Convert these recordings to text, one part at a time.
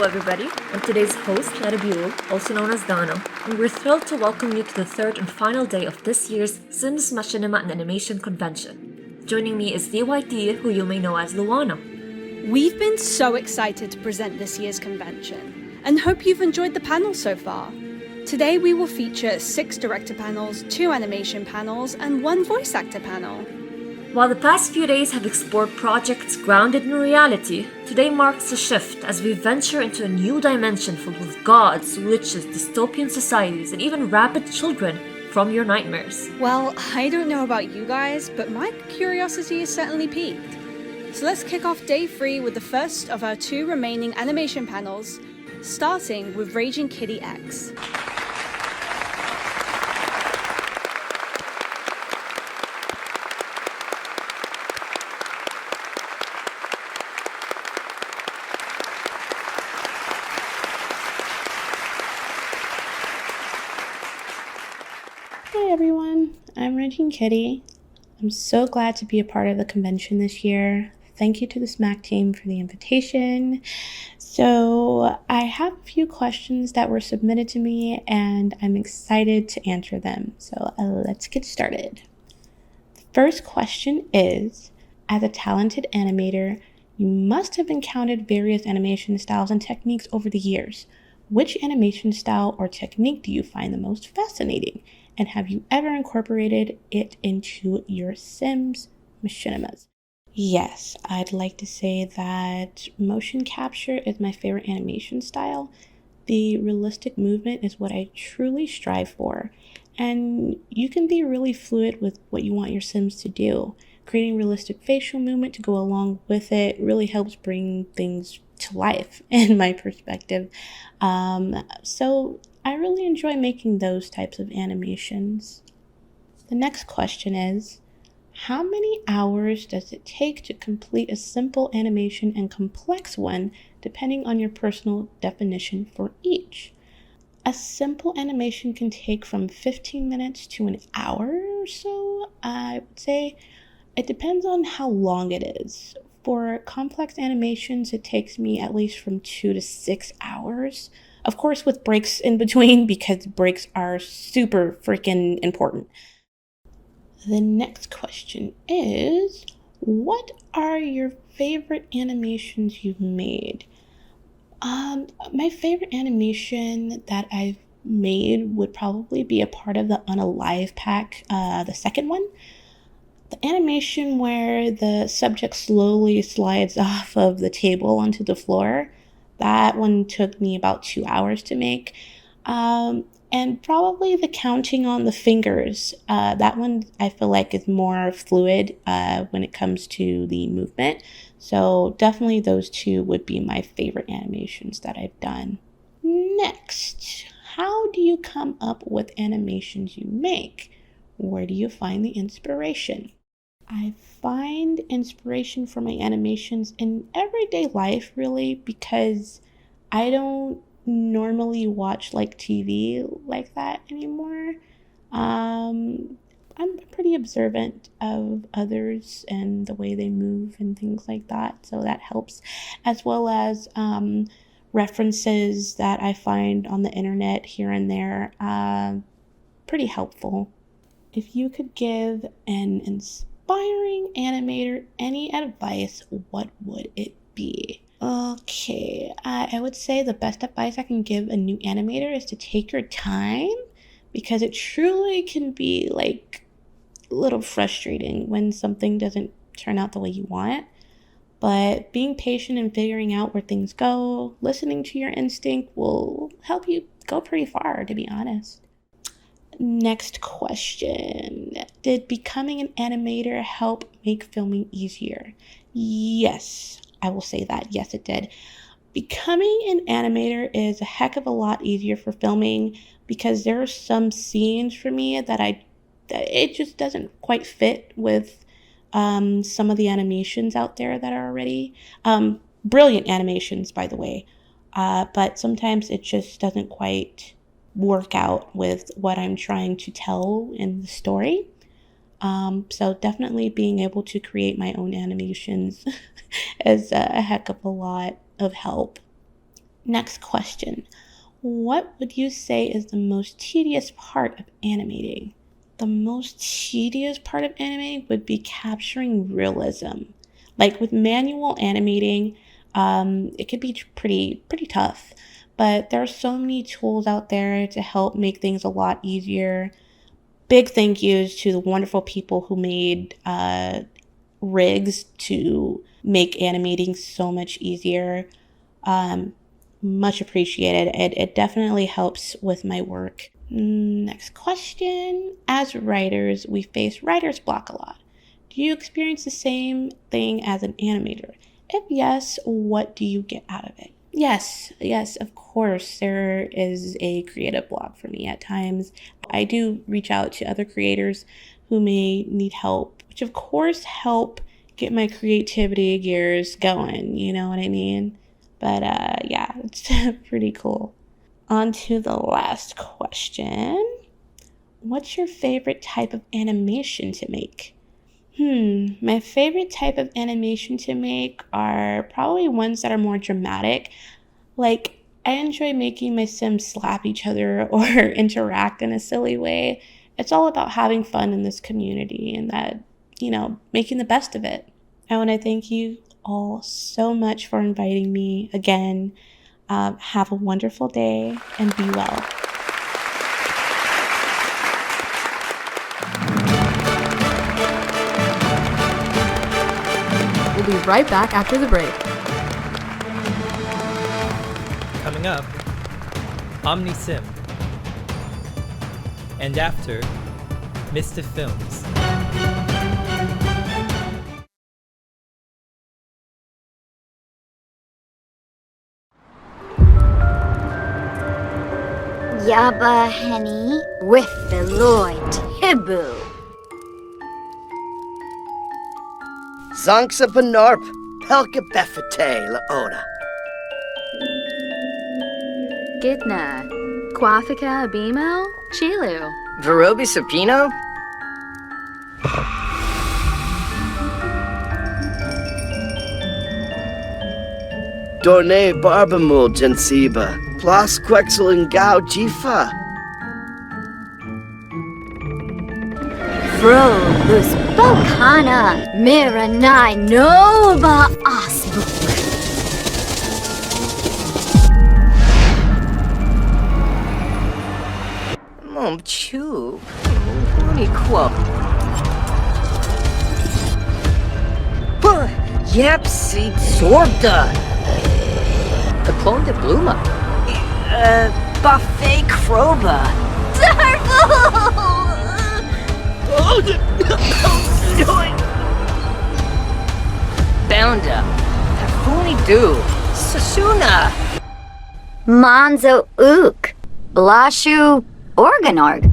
everybody. I'm today's host, Latibule, also known as Dana, and we're thrilled to welcome you to the third and final day of this year's Sims Machinima and Animation Convention. Joining me is TheWhiteDeer, who you may know as Luana. We've been so excited to present this year's convention, and hope you've enjoyed the panels so far. Today we will feature 6 director panels, 2 animation panels, and 1 voice actor panel. While the past few days have explored projects grounded in reality, today marks a shift as we venture into a new dimension filled with gods, witches, dystopian societies, and even rabid children from your nightmares. Well, I don't know about you guys, but my curiosity is certainly piqued. So let's kick off day 3 with the first of our 2 remaining animation panels, starting with RAGINGKITTTYX. Hi everyone, I'm RAGINGKITTTY. I'm so glad to be a part of the convention this year. Thank you to the SMAC team for the invitation. So I have a few questions that were submitted to me and I'm excited to answer them. So let's get started. The first question is, as a talented animator, you must have encountered various animation styles and techniques over the years. Which animation style or technique do you find the most fascinating? And have you ever incorporated it into your Sims machinimas? Yes, I'd like to say that motion capture is my favorite animation style. The realistic movement is what I truly strive for. And you can be really fluid with what you want your Sims to do. Creating realistic facial movement to go along with it really helps bring things to life, in my perspective. So I really enjoy making those types of animations. The next question is, how many hours does it take to complete a simple animation and complex one, depending on your personal definition for each? A simple animation can take from 15 minutes to an hour or so. I would say it depends on how long it is. For complex animations, it takes me at least from 2 to 6 hours. Of course, with breaks in between, because breaks are super freaking important. The next question is, what are your favorite animations you've made? My favorite animation that I've made would probably be a part of the Unalive pack, the second one. The animation where the subject slowly slides off of the table onto the floor, that one took me about 2 hours to make. And probably the counting on the fingers, that one I feel like is more fluid when it comes to the movement. So definitely those 2 would be my favorite animations that I've done. Next, how do you come up with animations you make? Where do you find the inspiration? I find inspiration for my animations in everyday life, really, because I don't normally watch like TV like that anymore. I'm pretty observant of others and the way they move and things like that, so that helps, as well as references that I find on the internet here and there, pretty helpful. If you could give an inspiring animator any advice, what would it be? Okay, I would say the best advice I can give a new animator is to take your time, because it truly can be like a little frustrating when something doesn't turn out the way you want. But being patient and figuring out where things go, listening to your instinct will help you go pretty far, to be honest. Next question. Did becoming an animator help make filming easier? Yes, I will say that. Yes, it did. Becoming an animator is a heck of a lot easier for filming, because there are some scenes for me that it just doesn't quite fit with some of the animations out there that are already brilliant animations, by the way. But sometimes it just doesn't quite work out with what I'm trying to tell in the story. So definitely being able to create my own animations is a heck of a lot of help. Next question. What would you say is the most tedious part of animating? The most tedious part of animating would be capturing realism. Like with manual animating, it could be pretty tough, but there are so many tools out there to help make things a lot easier. Big thank yous to the wonderful people who made rigs to make animating so much easier. Much appreciated. It definitely helps with my work. Next question. As writers, we face writer's block a lot. Do you experience the same thing as an animator? If yes, what do you get out of it? Yes, of course, there is a creative block for me at times. I do reach out to other creators who may need help, which of course help get my creativity gears going, you know what I mean? But yeah, it's pretty cool. On to the last question. What's your favorite type of animation to make? My favorite type of animation to make are probably ones that are more dramatic. Like, I enjoy making my Sims slap each other or interact in a silly way. It's all about having fun in this community and that, making the best of it. I want to thank you all so much for inviting me again. Have a wonderful day and be well. We'll be right back after the break. Coming up, OMNIISIM. And after, MISTAFILMS. Yabba Henny with the Latibule. Zonksa Benorp, Pelka Befete Laona. Gidna. Quafika Abimo? Chilu. Verobi Sapino? Dorne Barbamul Gensiba, Plas Quexel and Gao Jifa. Fro Lus Bokana Miranai Nova Asbuk. Mom Chub, Uniqua. Yapsi Sorda. The Clone de Bluma. Buffet Kroba. Bounda. Hafuni Du. Sasuna. Monzo Ook. Blashu Organorg.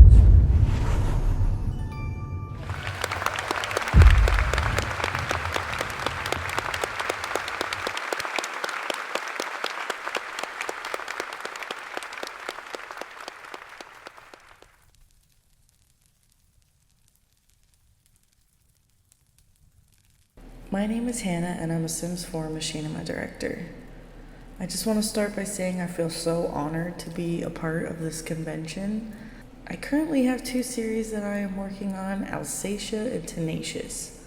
My name is Hannah and I'm a Sims 4 Machinima director. I just want to start by saying I feel so honored to be a part of this convention. I currently have 2 series that I am working on, Alsatia and Tenacious.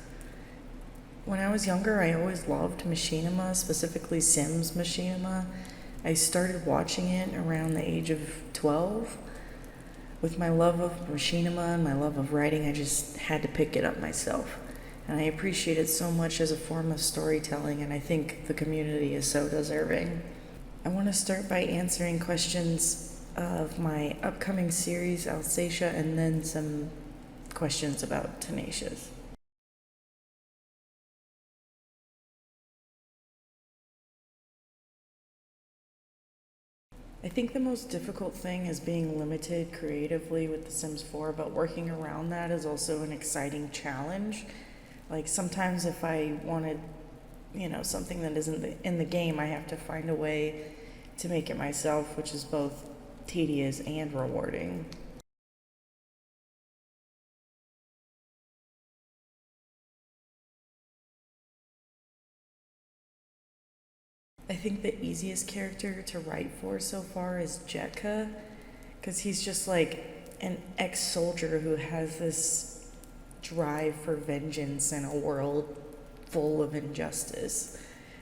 When I was younger, I always loved Machinima, specifically Sims Machinima. I started watching it around the age of 12. With my love of Machinima and my love of writing, I just had to pick it up myself. And I appreciate it so much as a form of storytelling, and I think the community is so deserving. I want to start by answering questions of my upcoming series, Alsatia, and then some questions about Tenacious. I think the most difficult thing is being limited creatively with The Sims 4, but working around that is also an exciting challenge. Like sometimes if I wanted, something that isn't in the game, I have to find a way to make it myself, which is both tedious and rewarding. I think the easiest character to write for so far is Jetka, because he's just like an ex-soldier who has this drive for vengeance in a world full of injustice.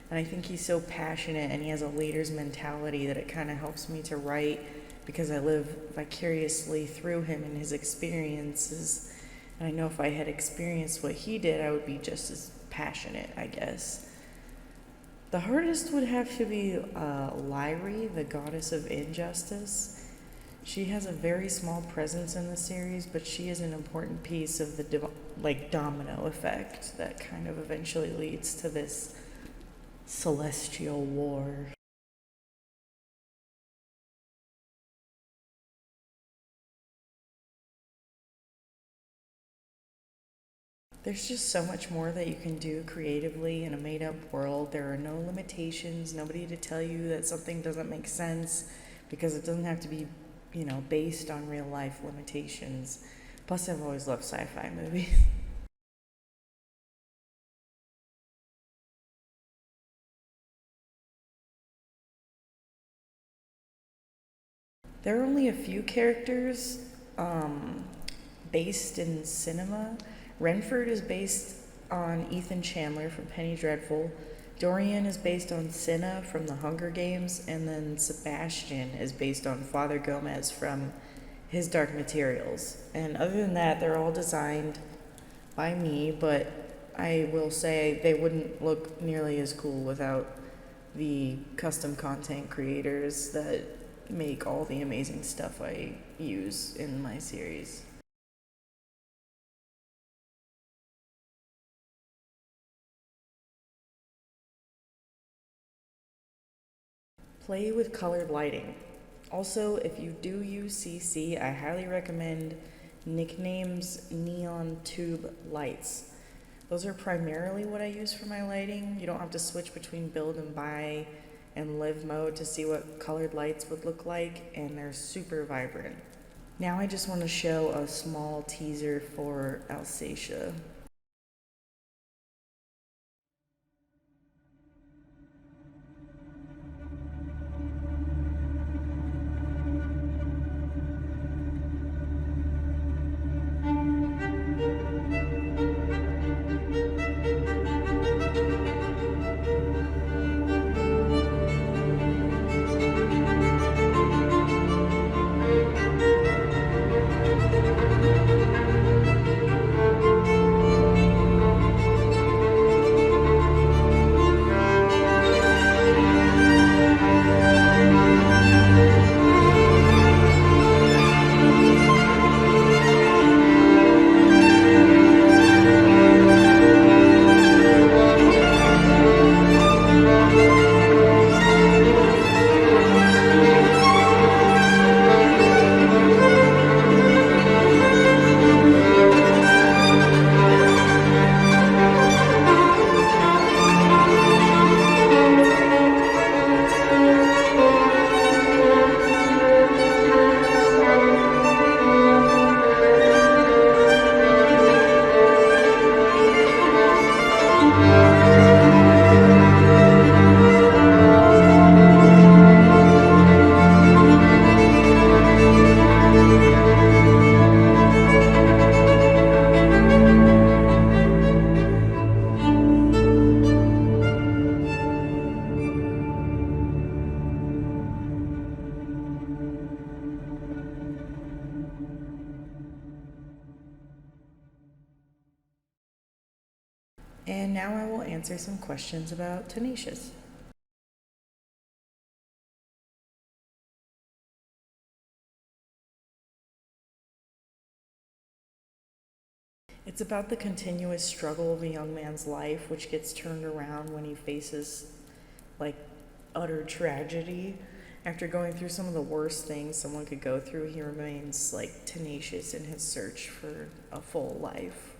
And I think he's so passionate and he has a leader's mentality that it kind of helps me to write, because I live vicariously through him and his experiences. And I know if I had experienced what he did, I would be just as passionate, I guess. The hardest would have to be Lyri, the goddess of injustice. She has a very small presence in the series, but she is an important piece of the domino effect that kind of eventually leads to this celestial war. There's just so much more that you can do creatively in a made-up world. There are no limitations, nobody to tell you that something doesn't make sense, because it doesn't have to be, based on real-life limitations. Plus, I've always loved sci-fi movies. There are only a few characters based in cinema. Renford is based on Ethan Chandler from Penny Dreadful. Dorian is based on Cinna from The Hunger Games. And then Sebastian is based on Father Gomez from His Dark Materials. And other than that, they're all designed by me, but I will say they wouldn't look nearly as cool without the custom content creators that make all the amazing stuff I use in my series. Play with colored lighting. Also, if you do use CC, I highly recommend Nickname's neon tube lights. Those are primarily what I use for my lighting. You don't have to switch between build and buy and live mode to see what colored lights would look like, and they're super vibrant. Now I just want to show a small teaser for Alsatia. And now I will answer some questions about Tenacious. It's about the continuous struggle of a young man's life, which gets turned around when he faces, utter tragedy. After going through some of the worst things someone could go through, he remains, tenacious in his search for a full life.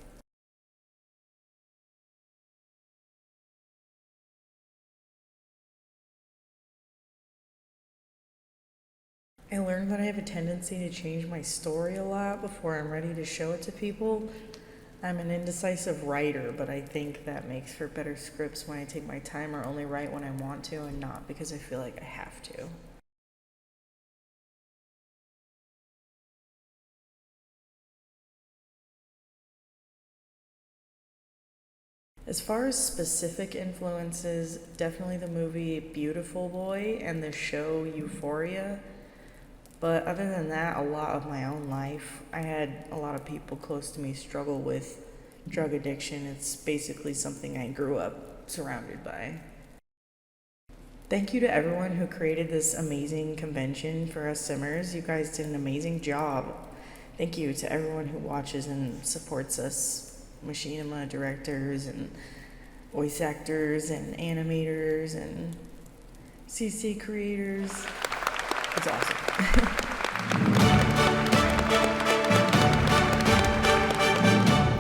I learned that I have a tendency to change my story a lot before I'm ready to show it to people. I'm an indecisive writer, but I think that makes for better scripts when I take my time or only write when I want to and not because I feel like I have to. As far as specific influences, definitely the movie Beautiful Boy and the show Euphoria. But other than that, a lot of my own life. I had a lot of people close to me struggle with drug addiction. It's basically something I grew up surrounded by. Thank you to everyone who created this amazing convention for us Simmers. You guys did an amazing job. Thank you to everyone who watches and supports us. Machinima directors and voice actors and animators and CC creators. It's awesome.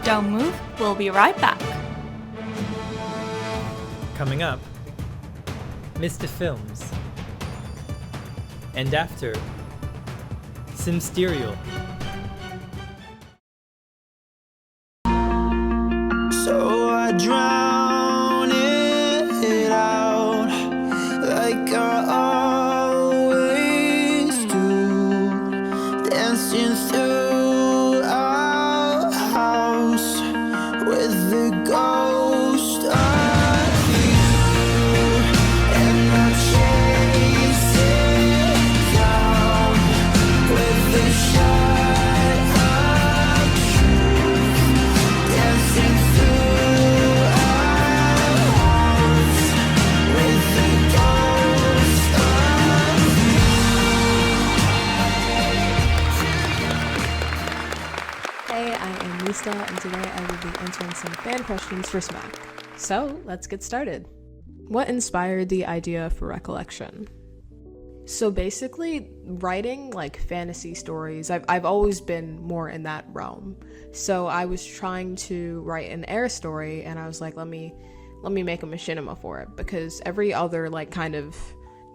Don't move, we'll be right back. Coming up, MISTAFILMS. And after, SIMSTERIAL. So I drown it out like I always do, dancing through our house with the ghost of you, and I'm chasing down with the shot of truth, dancing through our hearts with the ghost of you. Hey, I am Lisa, and today I will be answering some fan questions for SMAC. So, let's get started. What inspired the idea for Recollection? So basically, writing like fantasy stories, I've always been more in that realm. So I was trying to write an air story, and I was like, let me make a machinima for it, because every other like kind of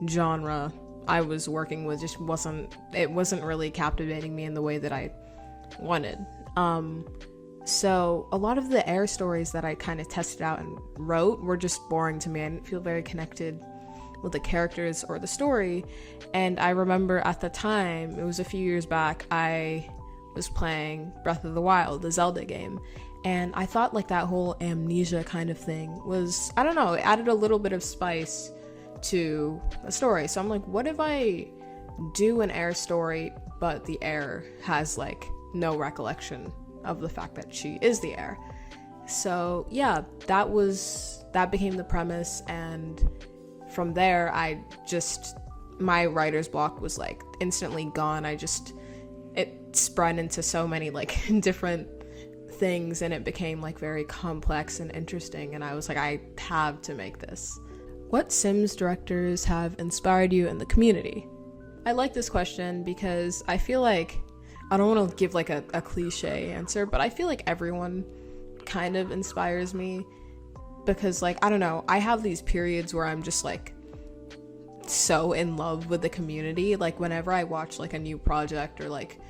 genre I was working with just wasn't really captivating me in the way that I wanted. So a lot of the air stories that I kind of tested out and wrote were just boring to me. I didn't feel very connected with the characters or the story. And I remember at the time, it was a few years back, I was playing Breath of the Wild, the Zelda game, and I thought like that whole amnesia kind of thing was, I don't know, it added a little bit of spice to the story. So I'm like, what if I do an air story, but the air has like no recollection of the fact that she is the heir? So yeah, that became the premise, and from there my writer's block was like instantly gone. It spread into so many like different things, and it became like very complex and interesting, and I was like, I have to make this. What Sims directors have inspired you in the community? I like this question because I feel like, I don't want to give like a cliche answer, but I feel like everyone kind of inspires me, because like, I don't know, I have these periods where I'm just like so in love with the community. Like whenever I watch like a new project or like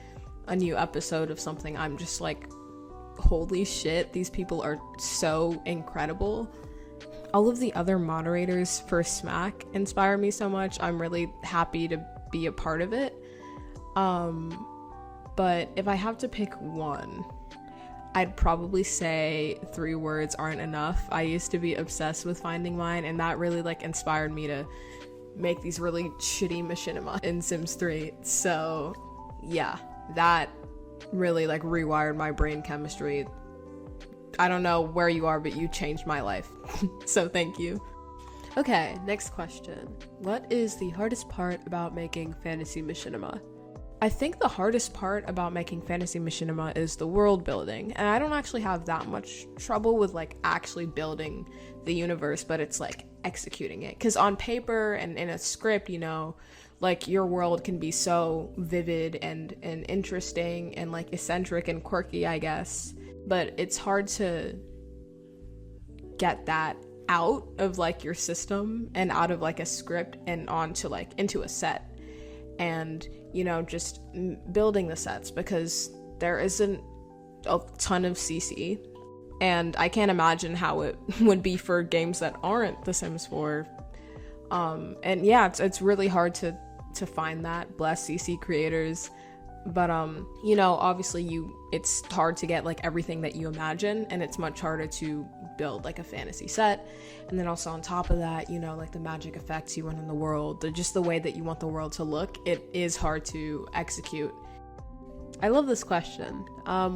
a new episode of something, I'm just like, holy shit, these people are so incredible. All of the other moderators for SMAC inspire me so much. I'm really happy to be a part of it. But if I have to pick one, I'd probably say 3 words aren't enough. I used to be obsessed with Finding Mine, and that really like inspired me to make these really shitty machinima in Sims 3. So yeah, that really like rewired my brain chemistry. I don't know where you are, but you changed my life. So thank you. Okay, next question. What is the hardest part about making fantasy machinima? I think the hardest part about making fantasy machinima is the world building, and I don't actually have that much trouble with like actually building the universe, but it's like executing it, because on paper and in a script, you know, like your world can be so vivid and interesting and like eccentric and quirky, I guess, but it's hard to get that out of like your system and out of like a script and onto like into a set. And you know, just building the sets, because there isn't a ton of CC, and I can't imagine how it would be for games that aren't The Sims 4. And yeah, it's really hard to find that. Bless CC creators. But you know, obviously it's hard to get like everything that you imagine, and it's much harder to build like a fantasy set. And then also on top of that, you know, like the magic effects you want in the world, just the way that you want the world to look, it is hard to execute. I love this question.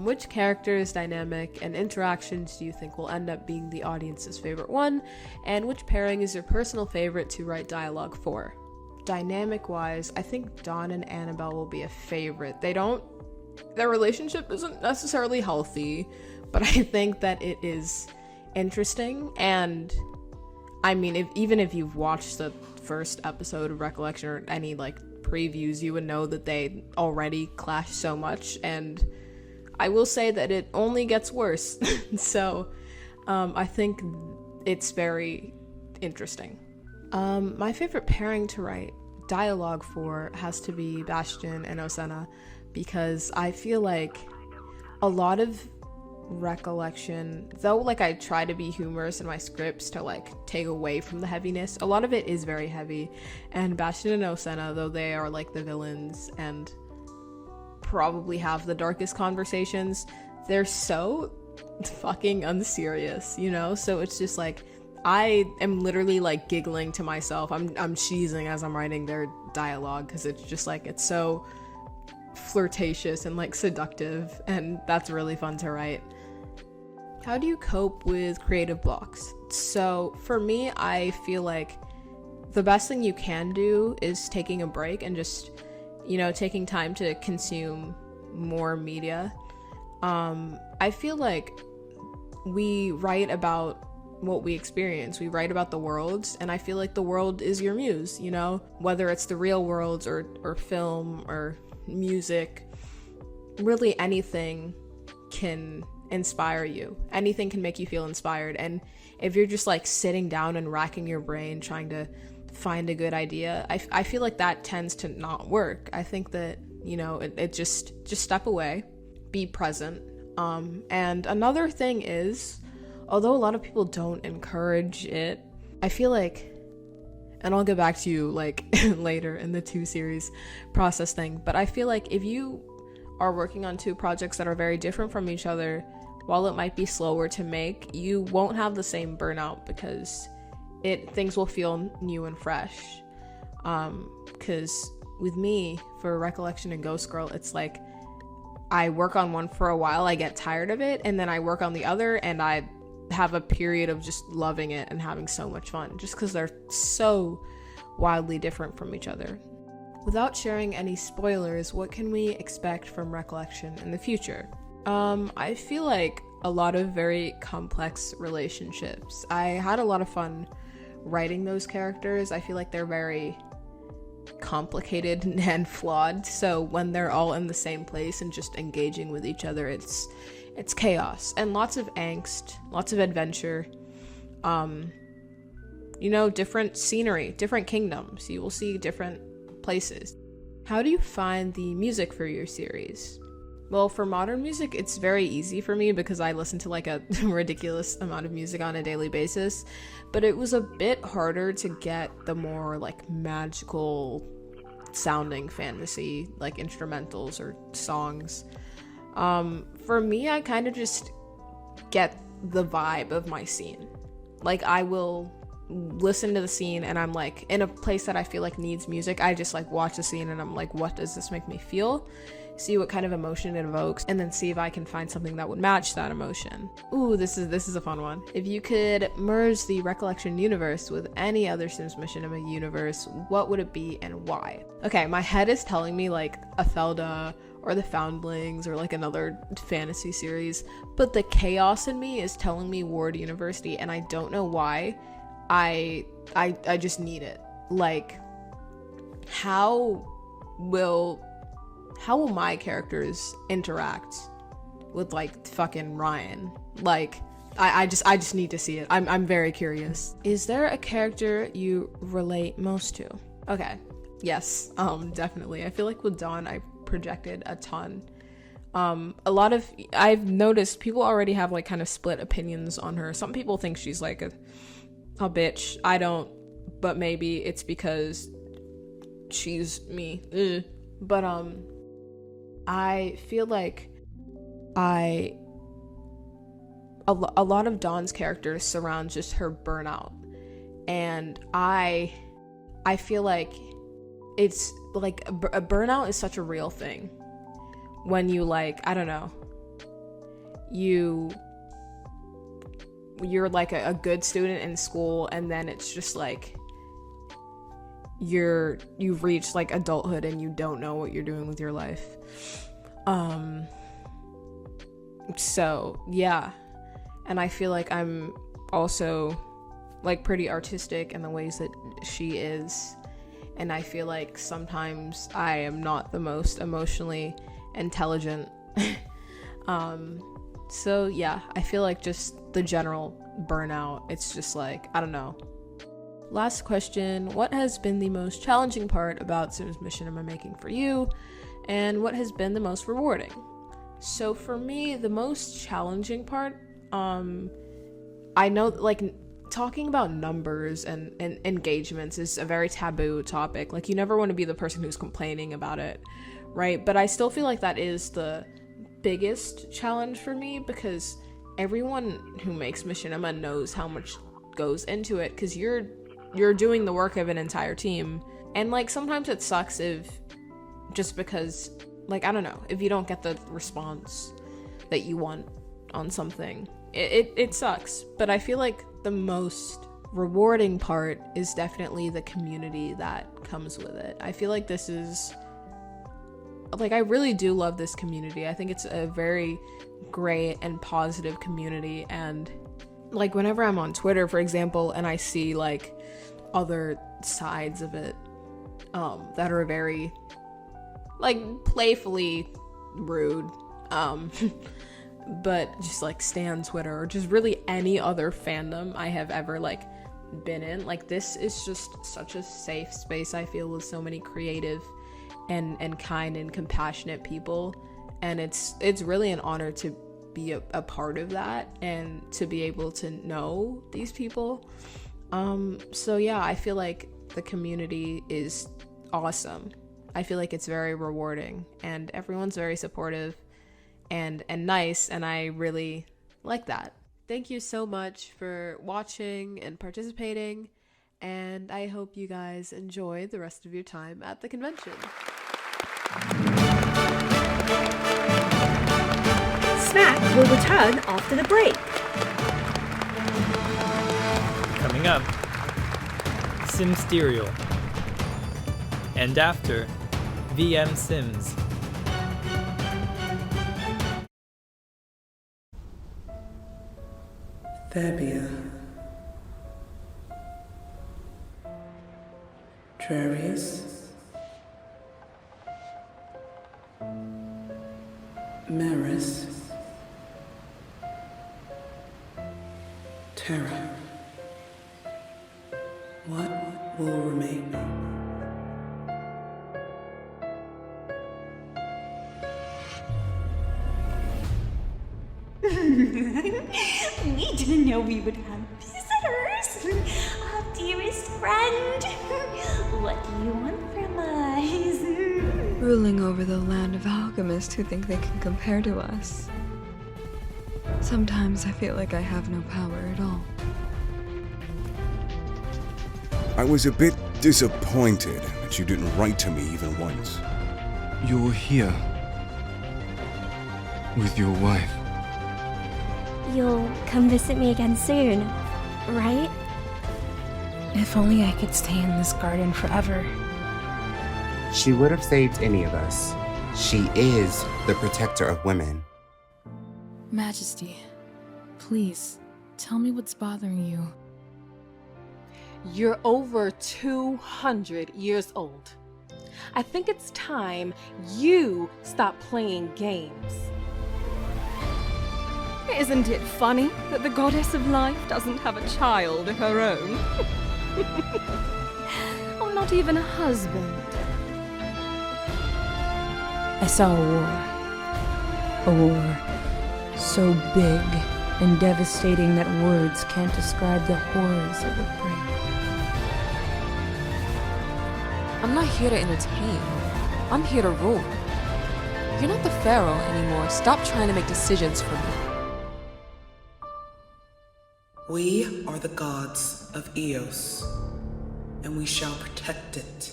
Which characters, dynamic, and interactions do you think will end up being the audience's favorite one? And which pairing is your personal favorite to write dialogue for? Dynamic wise, I think Dawn and Annabelle will be a favorite. Their relationship isn't necessarily healthy, but I think that it is interesting. And I mean, even if you've watched the first episode of Recollection or any like previews, you would know that they already clash so much, and I will say that it only gets worse. So I think it's very interesting. My favorite pairing to write dialogue for has to be Bastion and Osena, because I feel like a lot of Recollection, though like I try to be humorous in my scripts to like take away from the heaviness, a lot of it is very heavy. And Bastion and Osena, though they are like the villains and probably have the darkest conversations, they're so fucking unserious, you know? So it's just like I am literally like giggling to myself. I'm cheesing as I'm writing their dialogue, because it's just like it's so flirtatious and like seductive, and that's really fun to write. How do you cope with creative blocks? So for me, I feel like the best thing you can do is taking a break and just, you know, taking time to consume more media. I feel like we write about what we experience. We write about the worlds, and I feel like the world is your muse, you know, whether it's the real worlds or film or music. Really anything can inspire you. Anything can make you feel inspired. And if you're just like sitting down and racking your brain trying to find a good idea, I feel like that tends to not work. I think that, you know, it just step away, be present. And another thing is, although a lot of people don't encourage it, I feel like, and I'll get back to you like later in the 2 series process thing, but I feel like if you are working on 2 projects that are very different from each other, while it might be slower to make, you won't have the same burnout, because things will feel new and fresh. Because with me, for Recollection and Ghost Girl, it's like I work on one for a while, I get tired of it, and then I work on the other, and I have a period of just loving it and having so much fun, just because they're so wildly different from each other. Without sharing any spoilers, what can we expect from Recollection in the future? I feel like a lot of very complex relationships. I had a lot of fun writing those characters. I feel like they're very complicated and flawed, so when they're all in the same place and just engaging with each other, it's chaos and lots of angst, lots of adventure, you know, different scenery, different kingdoms. You will see different places. How do you find the music for your series? Well, for modern music, it's very easy for me because I listen to like a ridiculous amount of music on a daily basis, but it was a bit harder to get the more like magical sounding fantasy, like instrumentals or songs. For me, I kind of just get the vibe of my scene. Like, I will listen to the scene and I'm like in a place that I feel like needs music. I just like watch the scene and I'm like, what does this make me feel? See what kind of emotion it evokes, and then see if I can find something that would match that emotion. Ooh, this is a fun one. If you could merge the Recollection universe with any other Sims Machinima universe, what would it be and why? Okay, my head is telling me like Athelda or the Foundlings or like another fantasy series, but the chaos in me is telling me Ward University, and I don't know why. I just need it. Like, how will my characters interact with like fucking Ryan? Like, I just need to see it. I'm very curious. Is there a character you relate most to? Okay, yes, definitely. I feel like with Dawn, I projected a ton I've noticed people already have like kind of split opinions on her. Some people think she's like a bitch. I don't, but maybe it's because she's me. Ugh. But I feel like a lot of Dawn's character surrounds just her burnout, and I feel like it's like a burnout is such a real thing when you, like, I don't know, you're like a good student in school, and then it's just like you've reached like adulthood and you don't know what you're doing with your life. So yeah, and I feel like I'm also like pretty artistic in the ways that she is, and I feel like sometimes I am not the most emotionally intelligent. So yeah, I feel like just the general burnout, it's just like, I don't know. Last question, what has been the most challenging part about Sims Machinima making for you, and what has been the most rewarding? So for me, the most challenging part, I know like talking about numbers and engagements is a very taboo topic. Like, you never want to be the person who's complaining about it, right? But I still feel like that is the biggest challenge for me, because everyone who makes Machinima knows how much goes into it, because you're doing the work of an entire team, and like sometimes it sucks if, just because, like, I don't know, if you don't get the response that you want on something, it sucks. But I feel like the most rewarding part is definitely the community that comes with it. I feel like this is, like, I really do love this community. I think it's a very great and positive community, and like whenever I'm on Twitter, for example, and I see like other sides of it that are very like playfully rude, but just like stan Twitter, or just really any other fandom I have ever like been in, like, this is just such a safe space, I feel, with so many creative and kind and compassionate people, and it's really an honor to be a part of that and to be able to know these people. So yeah, I feel like the community is awesome. I feel like it's very rewarding, and everyone's very supportive and nice, and I really like that. Thank you so much for watching and participating, and I hope you guys enjoy the rest of your time at the convention. SMAC will return after the break. Coming up, SIMSTERIAL. And after, VMSIMS. Fabia. Travius. Maris. Terra. What will remain? We didn't know we would have visitors. Our dearest friend. What do you want from us? Ruling over the land of alchemists who think they can compare to us. Sometimes I feel like I have no power at all. I was a bit disappointed that you didn't write to me even once. You're here. With your wife. You'll come visit me again soon, right? If only I could stay in this garden forever. She would have saved any of us. She is the protector of women. Majesty, please, tell me what's bothering you. You're over 200 years old. I think it's time you stop playing games. Isn't it funny that the goddess of life doesn't have a child of her own? Or not even a husband? I saw a war. A war so big and devastating that words can't describe the horrors it would bring. I'm not here to entertain. I'm here to rule. You're not the pharaoh anymore. Stop trying to make decisions for me. We are the gods of Eos, and we shall protect it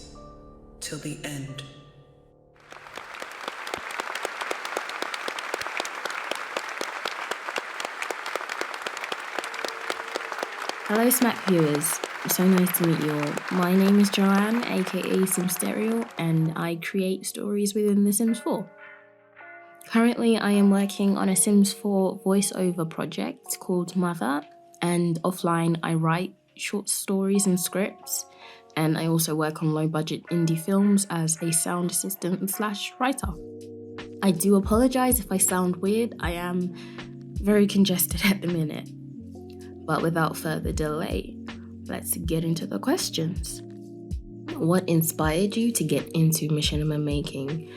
till the end. Hello SMAC viewers, so nice to meet you all. My name is Joanne, aka SIMSTERIAL, and I create stories within The Sims 4. Currently I am working on a Sims 4 voiceover project called Mother, and offline I write short stories and scripts, and I also work on low budget indie films as a sound assistant / writer. I do apologise if I sound weird, I am very congested at the minute. But without further delay, let's get into the questions. What inspired you to get into machinima making?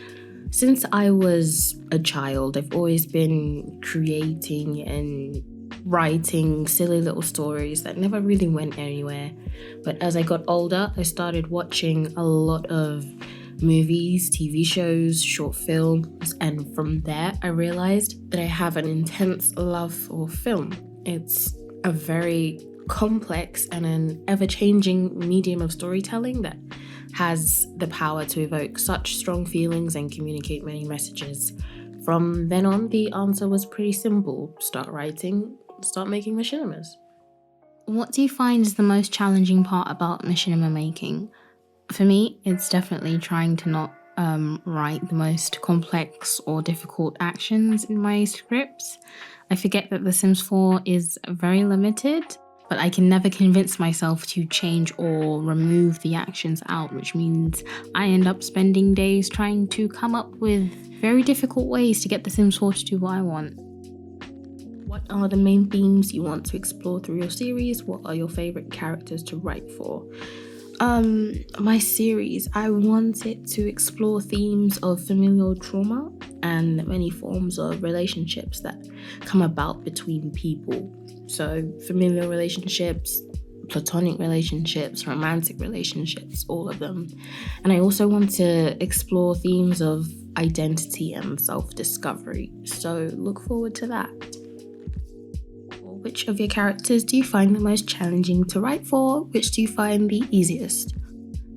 Since I was a child, I've always been creating and writing silly little stories that never really went anywhere. But as I got older, I started watching a lot of movies, TV shows, short films, and from there I realized that I have an intense love for film. It's a very complex and an ever-changing medium of storytelling that has the power to evoke such strong feelings and communicate many messages. From then on, the answer was pretty simple. Start writing, start making machinimas. What do you find is the most challenging part about machinima making? For me, it's definitely trying to not write the most complex or difficult actions in my scripts. I forget that The Sims 4 is very limited, but I can never convince myself to change or remove the actions out, which means I end up spending days trying to come up with very difficult ways to get The Sims 4 to do what I want. What are the main themes you want to explore through your series? What are your favorite characters to write for? My series, I want it to explore themes of familial trauma and many forms of relationships that come about between people. So familial relationships, platonic relationships, romantic relationships, all of them. And I also want to explore themes of identity and self-discovery. So look forward to that. Which of your characters do you find the most challenging to write for? Which do you find the easiest?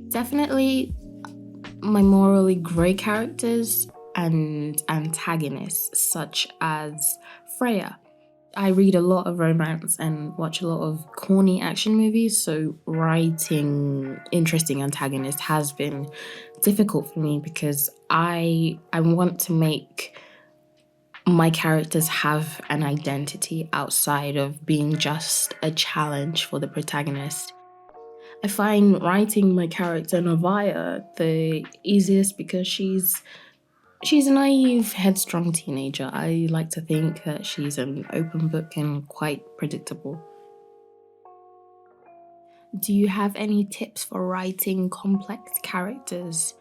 Definitely my morally grey characters and antagonists, such as Freya. I read a lot of romance and watch a lot of corny action movies, so writing interesting antagonists has been difficult for me because I want to make my characters have an identity outside of being just a challenge for the protagonist. I find writing my character Novaya the easiest because she's a naive, headstrong teenager. I like to think that she's an open book and quite predictable. Do you have any tips for writing complex characters?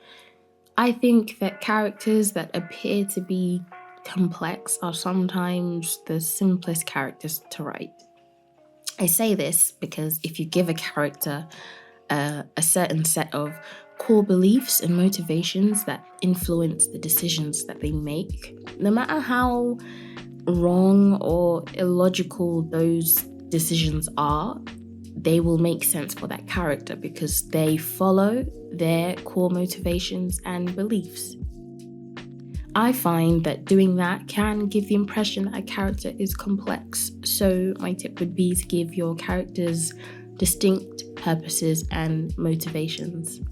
I think that characters that appear to be complex are sometimes the simplest characters to write. I say this because if you give a character a certain set of core beliefs and motivations that influence the decisions that they make, no matter how wrong or illogical those decisions are, they will make sense for that character because they follow their core motivations and beliefs. I find that doing that can give the impression that a character is complex, so my tip would be to give your characters distinct purposes and motivations.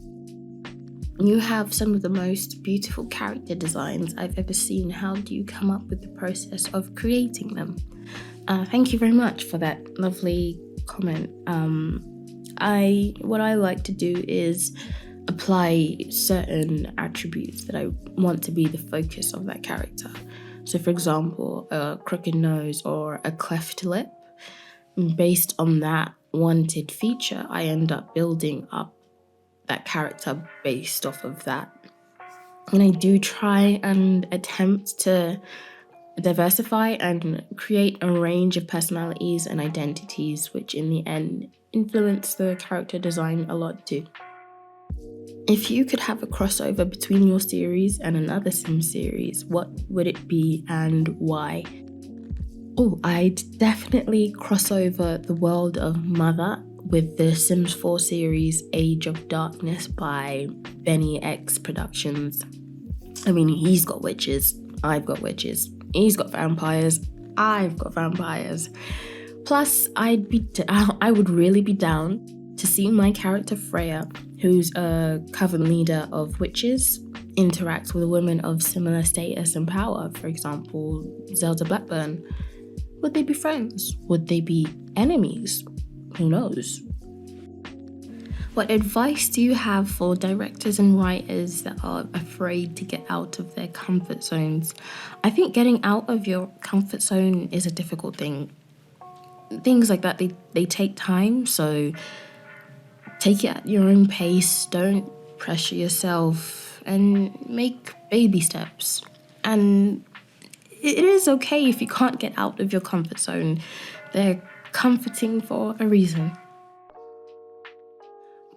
You have some of the most beautiful character designs I've ever seen. How do you come up with the process of creating them? Thank you very much for that lovely comment. What I like to do is apply certain attributes that I want to be the focus of that character. So for example, a crooked nose or a cleft lip. Based on that wanted feature, I end up building up that character based off of that. And I do try and attempt to diversify and create a range of personalities and identities, which in the end influence the character design a lot too. If you could have a crossover between your series and another Sims series, what would it be and why? Oh, I'd definitely cross over the world of Mother with the Sims 4 series Age of Darkness by Benny X Productions. I mean, he's got witches, I've got witches. He's got vampires, I've got vampires. Plus, I would really be down to see my character Freya, who's a coven leader of witches, interact with women of similar status and power, for example, Zelda Blackburn. Would they be friends? Would they be enemies? Who knows? What advice do you have for directors and writers that are afraid to get out of their comfort zones? I think getting out of your comfort zone is a difficult thing. Things like that, they take time, so take it at your own pace, don't pressure yourself, and make baby steps. And it is okay if you can't get out of your comfort zone. They're comforting for a reason.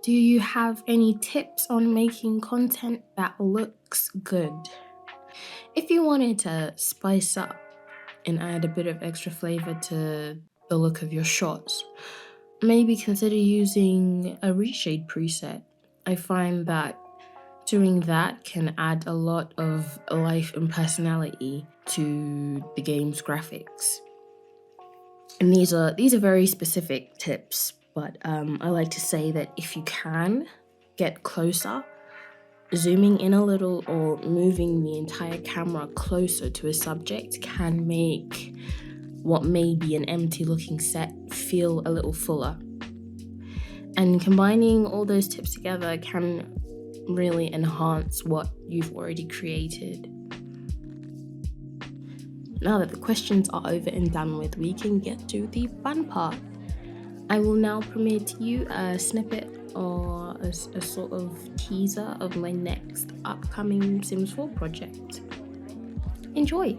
Do you have any tips on making content that looks good? If you wanted to spice up and add a bit of extra flavor to the look of your shots, maybe consider using a reshade preset. I find that doing that can add a lot of life and personality to the game's graphics. And these are very specific tips, but I like to say that if you can get closer, zooming in a little or moving the entire camera closer to a subject can make what may be an empty looking set feel a little fuller. And combining all those tips together can really enhance what you've already created. Now that the questions are over and done with, we can get to the fun part. I will now premiere to you a snippet or a sort of teaser of my next upcoming Sims 4 project. Enjoy!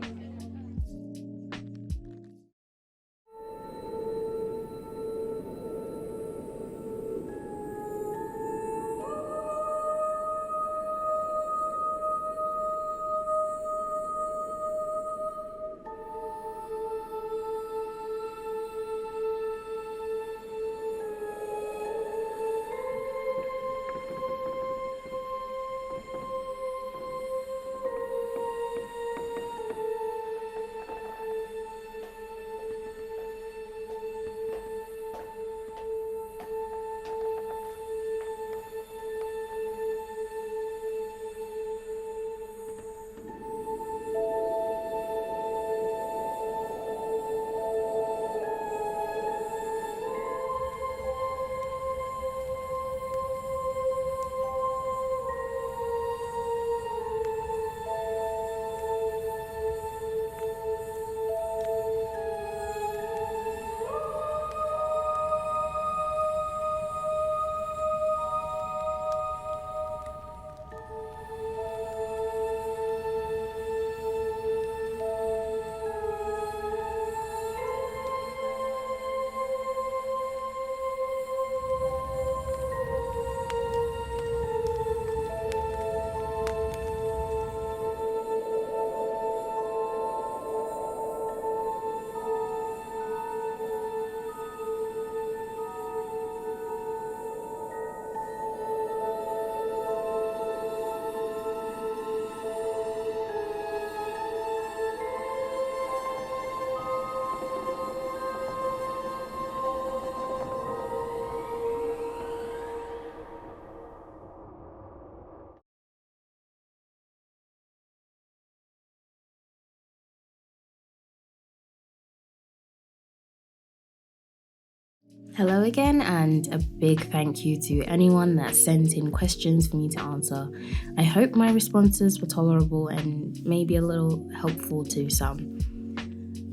Hello again, and a big thank you to anyone that sent in questions for me to answer. I hope my responses were tolerable and maybe a little helpful to some.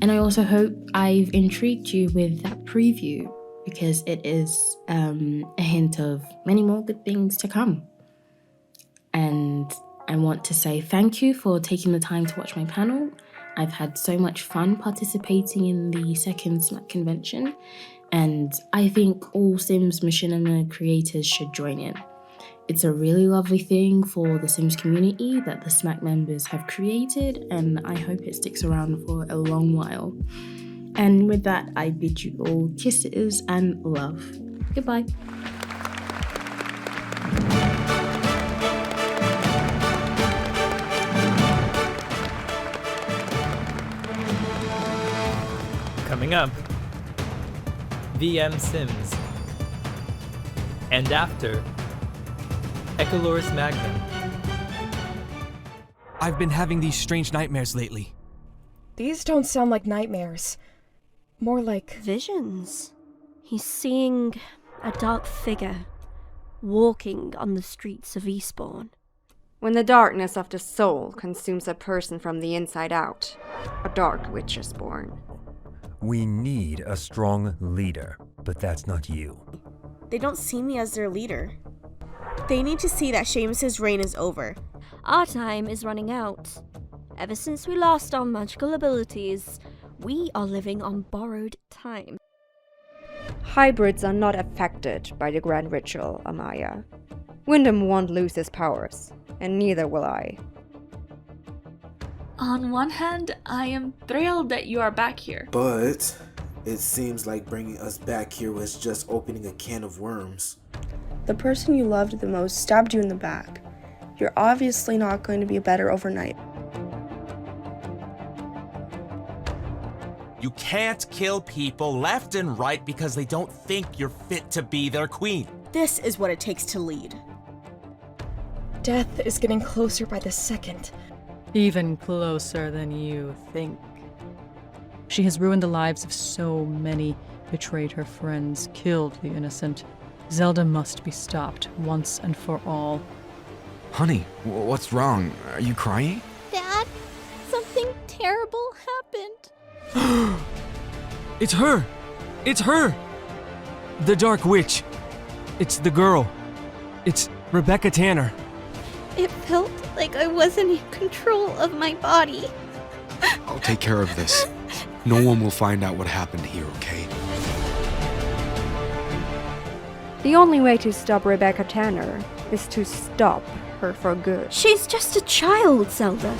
And I also hope I've intrigued you with that preview, because it is a hint of many more good things to come. And I want to say thank you for taking the time to watch my panel. I've had so much fun participating in the second SMAC convention, and I think all Sims Machinima creators should join in. It's a really lovely thing for the Sims community that the SMAC members have created, and I hope it sticks around for a long while. And with that, I bid you all kisses and love. Goodbye. Coming up, VMSIMS. And after, EKOLARASMAGNUM. I've been having these strange nightmares lately. These don't sound like nightmares. More like visions. He's seeing a dark figure walking on the streets of Eastbourne. When the darkness of the soul consumes a person from the inside out, a dark witch is born. We need a strong leader, but that's not you. They don't see me as their leader. They need to see that Seamus's reign is over. Our time is running out. Ever since we lost our magical abilities, we are living on borrowed time. Hybrids are not affected by the grand ritual, Amaya. Wyndham won't lose his powers, and neither will I. On one hand, I am thrilled that you are back here. But it seems like bringing us back here was just opening a can of worms. The person you loved the most stabbed you in the back. You're obviously not going to be better overnight. You can't kill people left and right because they don't think you're fit to be their queen. This is what it takes to lead. Death is getting closer by the second. Even closer than you think. She has ruined the lives of so many, betrayed her friends, killed the innocent. Zelda must be stopped once and for all. Honey, what's wrong? Are you crying? Dad, something terrible happened. It's her! It's her! The Dark Witch. It's the girl. It's Rebecca Tanner. It felt like I wasn't in control of my body. I'll take care of this. No one will find out what happened here, okay? The only way to stop Rebecca Tanner is to stop her for good. She's just a child, Zelda.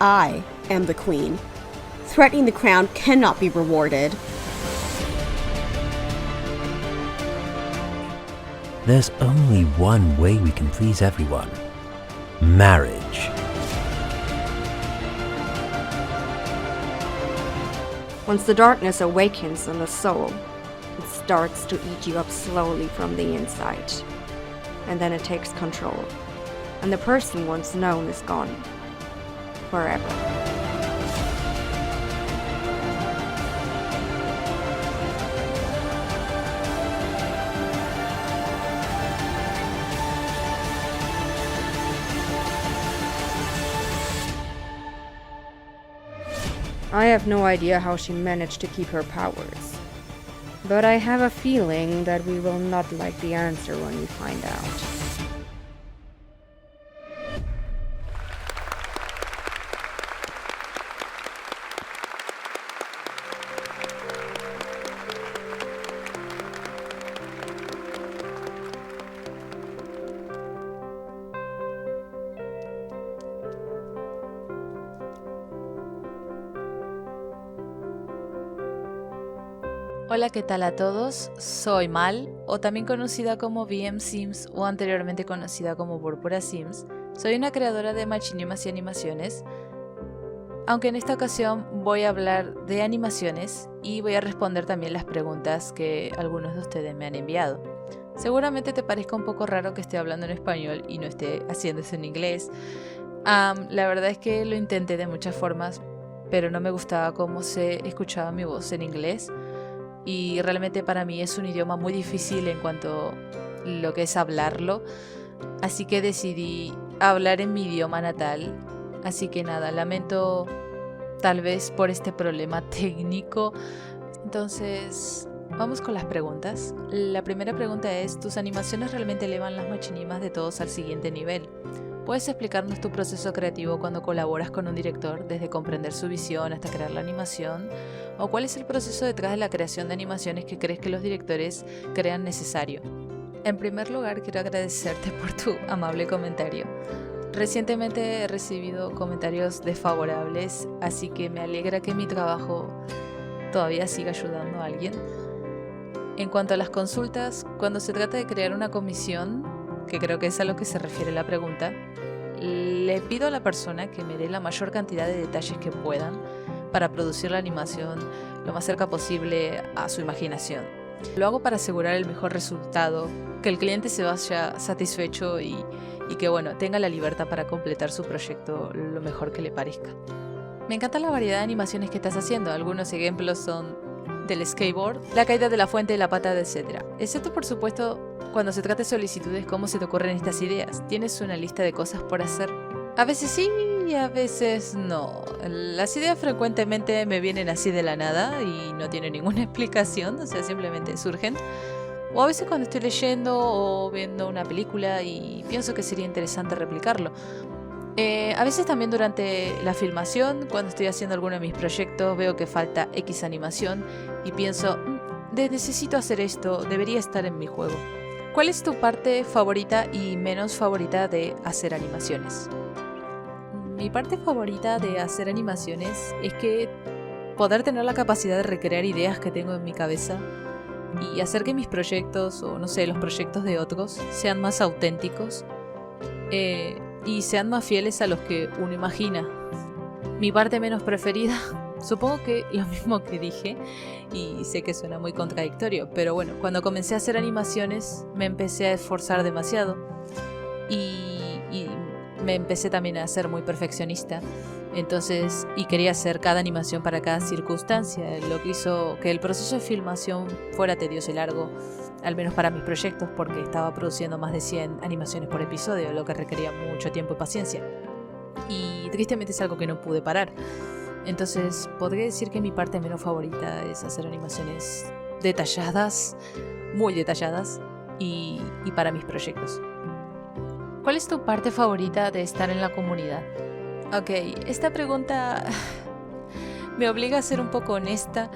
I am the queen. Threatening the crown cannot be rewarded. There's only one way we can please everyone. Marriage. Once the darkness awakens in the soul, it starts to eat you up slowly from the inside. And then it takes control. And the person once known is gone. Forever. I have no idea how she managed to keep her powers. But I have a feeling that we will not like the answer when we find out. Hola, ¿qué tal a todos? Soy Mal, o también conocida como VMSIMS o anteriormente conocida como Púrpura Sims. Soy una creadora de machinimas y animaciones, aunque en esta ocasión voy a hablar de animaciones y voy a responder también las preguntas que algunos de ustedes me han enviado. Seguramente te parezca un poco raro que esté hablando en español y no esté haciendo eso en inglés. La verdad es que lo intenté de muchas formas, pero no me gustaba cómo se escuchaba mi voz en inglés. Y realmente para mí es un idioma muy difícil en cuanto a lo que es hablarlo, así que decidí hablar en mi idioma natal. Así que nada, lamento tal vez por este problema técnico. Entonces vamos con las preguntas. La primera pregunta es: ¿tus animaciones realmente elevan las machinimas de todos al siguiente nivel? ¿Puedes explicarnos tu proceso creativo cuando colaboras con un director, desde comprender su visión hasta crear la animación? ¿O cuál es el proceso detrás de la creación de animaciones que crees que los directores crean necesario? En primer lugar, quiero agradecerte por tu amable comentario. Recientemente he recibido comentarios desfavorables, así que me alegra que mi trabajo todavía siga ayudando a alguien. En cuanto a las consultas, cuando se trata de crear una comisión, que creo que es a lo que se refiere la pregunta, le pido a la persona que me dé la mayor cantidad de detalles que puedan para producir la animación lo más cerca posible a su imaginación. Lo hago para asegurar el mejor resultado, que el cliente se vaya satisfecho y que bueno, tenga la libertad para completar su proyecto lo mejor que le parezca. Me encanta la variedad de animaciones que estás haciendo. Algunos ejemplos son del skateboard, la caída de la fuente, la pata, etc. Excepto por supuesto cuando se trata de solicitudes, ¿cómo se te ocurren estas ideas? ¿Tienes una lista de cosas por hacer? A veces sí y a veces no. Las ideas frecuentemente me vienen así de la nada y no tienen ninguna explicación, o sea, simplemente surgen. O a veces cuando estoy leyendo o viendo una película y pienso que sería interesante replicarlo. A veces también durante la filmación, cuando estoy haciendo alguno de mis proyectos, veo que falta X animación y pienso, necesito hacer esto, debería estar en mi juego. ¿Cuál es tu parte favorita y menos favorita de hacer animaciones? Mi parte favorita de hacer animaciones es que poder tener la capacidad de recrear ideas que tengo en mi cabeza y hacer que mis proyectos, o no sé, los proyectos de otros, sean más auténticos y sean más fieles a los que uno imagina. Mi parte menos preferida, supongo que lo mismo que dije, y sé que suena muy contradictorio, pero bueno, cuando comencé a hacer animaciones me empecé a esforzar demasiado y me empecé también a ser muy perfeccionista. Entonces, y quería hacer cada animación para cada circunstancia, lo que hizo que el proceso de filmación fuera tedioso y largo, al menos para mis proyectos, porque estaba produciendo más de 100 animaciones por episodio, lo que requería mucho tiempo y paciencia. Y tristemente es algo que no pude parar. Entonces, podría decir que mi parte menos favorita es hacer animaciones detalladas, muy detalladas, y para mis proyectos. ¿Cuál es tu parte favorita de estar en la comunidad? Ok, esta pregunta me obliga a ser un poco honesta.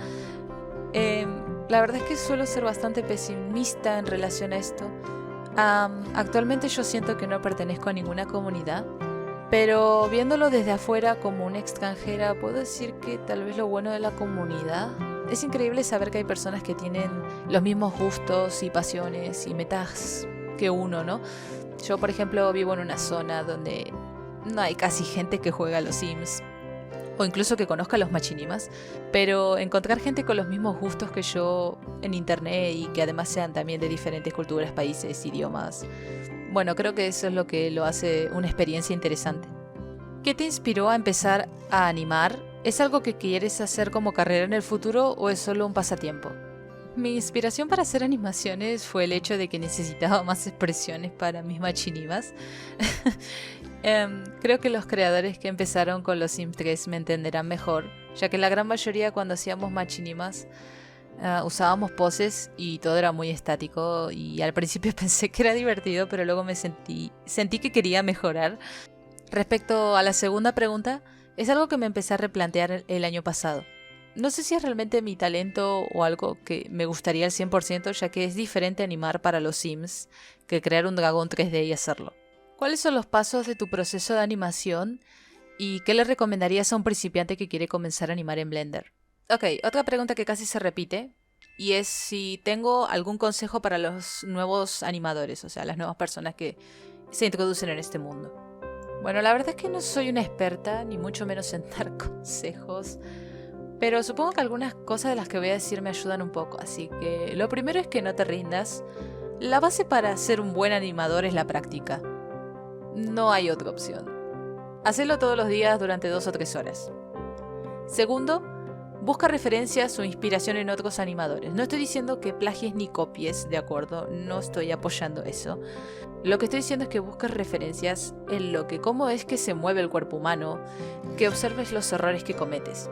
La verdad es que suelo ser bastante pesimista en relación a esto. Actualmente yo siento que no pertenezco a ninguna comunidad, pero viéndolo desde afuera como una extranjera, puedo decir que tal vez lo bueno de la comunidad es increíble saber que hay personas que tienen los mismos gustos y pasiones y metas que uno, ¿no? Yo, por ejemplo, vivo en una zona donde no hay casi gente que juega a los Sims, o incluso que conozca los Machinimas, pero encontrar gente con los mismos gustos que yo en internet y que además sean también de diferentes culturas, países, idiomas, bueno, creo que eso es lo que lo hace una experiencia interesante. ¿Qué te inspiró a empezar a animar? ¿Es algo que quieres hacer como carrera en el futuro o es solo un pasatiempo? Mi inspiración para hacer animaciones fue el hecho de que necesitaba más expresiones para mis Machinimas. Creo que los creadores que empezaron con los Sims 3 me entenderán mejor, ya que la gran mayoría cuando hacíamos Machinimas usábamos poses y todo era muy estático y al principio pensé que era divertido, pero luego me sentí que quería mejorar. Respecto a la segunda pregunta, es algo que me empecé a replantear el año pasado. No sé si es realmente mi talento o algo que me gustaría al 100%, ya que es diferente animar para los Sims que crear un dragón 3D y hacerlo. ¿Cuáles son los pasos de tu proceso de animación y qué le recomendarías a un principiante que quiere comenzar a animar en Blender? Ok, otra pregunta que casi se repite y es si tengo algún consejo para los nuevos animadores, o sea, las nuevas personas que se introducen en este mundo. Bueno, la verdad es que no soy una experta, ni mucho menos en dar consejos, pero supongo que algunas cosas de las que voy a decir me ayudan un poco, así que lo primero es que no te rindas. La base para ser un buen animador es la práctica. No hay otra opción. Hacelo todos los días durante 2 o 3 horas. Segundo, busca referencias o inspiración en otros animadores. No estoy diciendo que plagies ni copies, ¿de acuerdo? No estoy apoyando eso. Lo que estoy diciendo es que busques referencias en cómo es que se mueve el cuerpo humano, que observes los errores que cometes.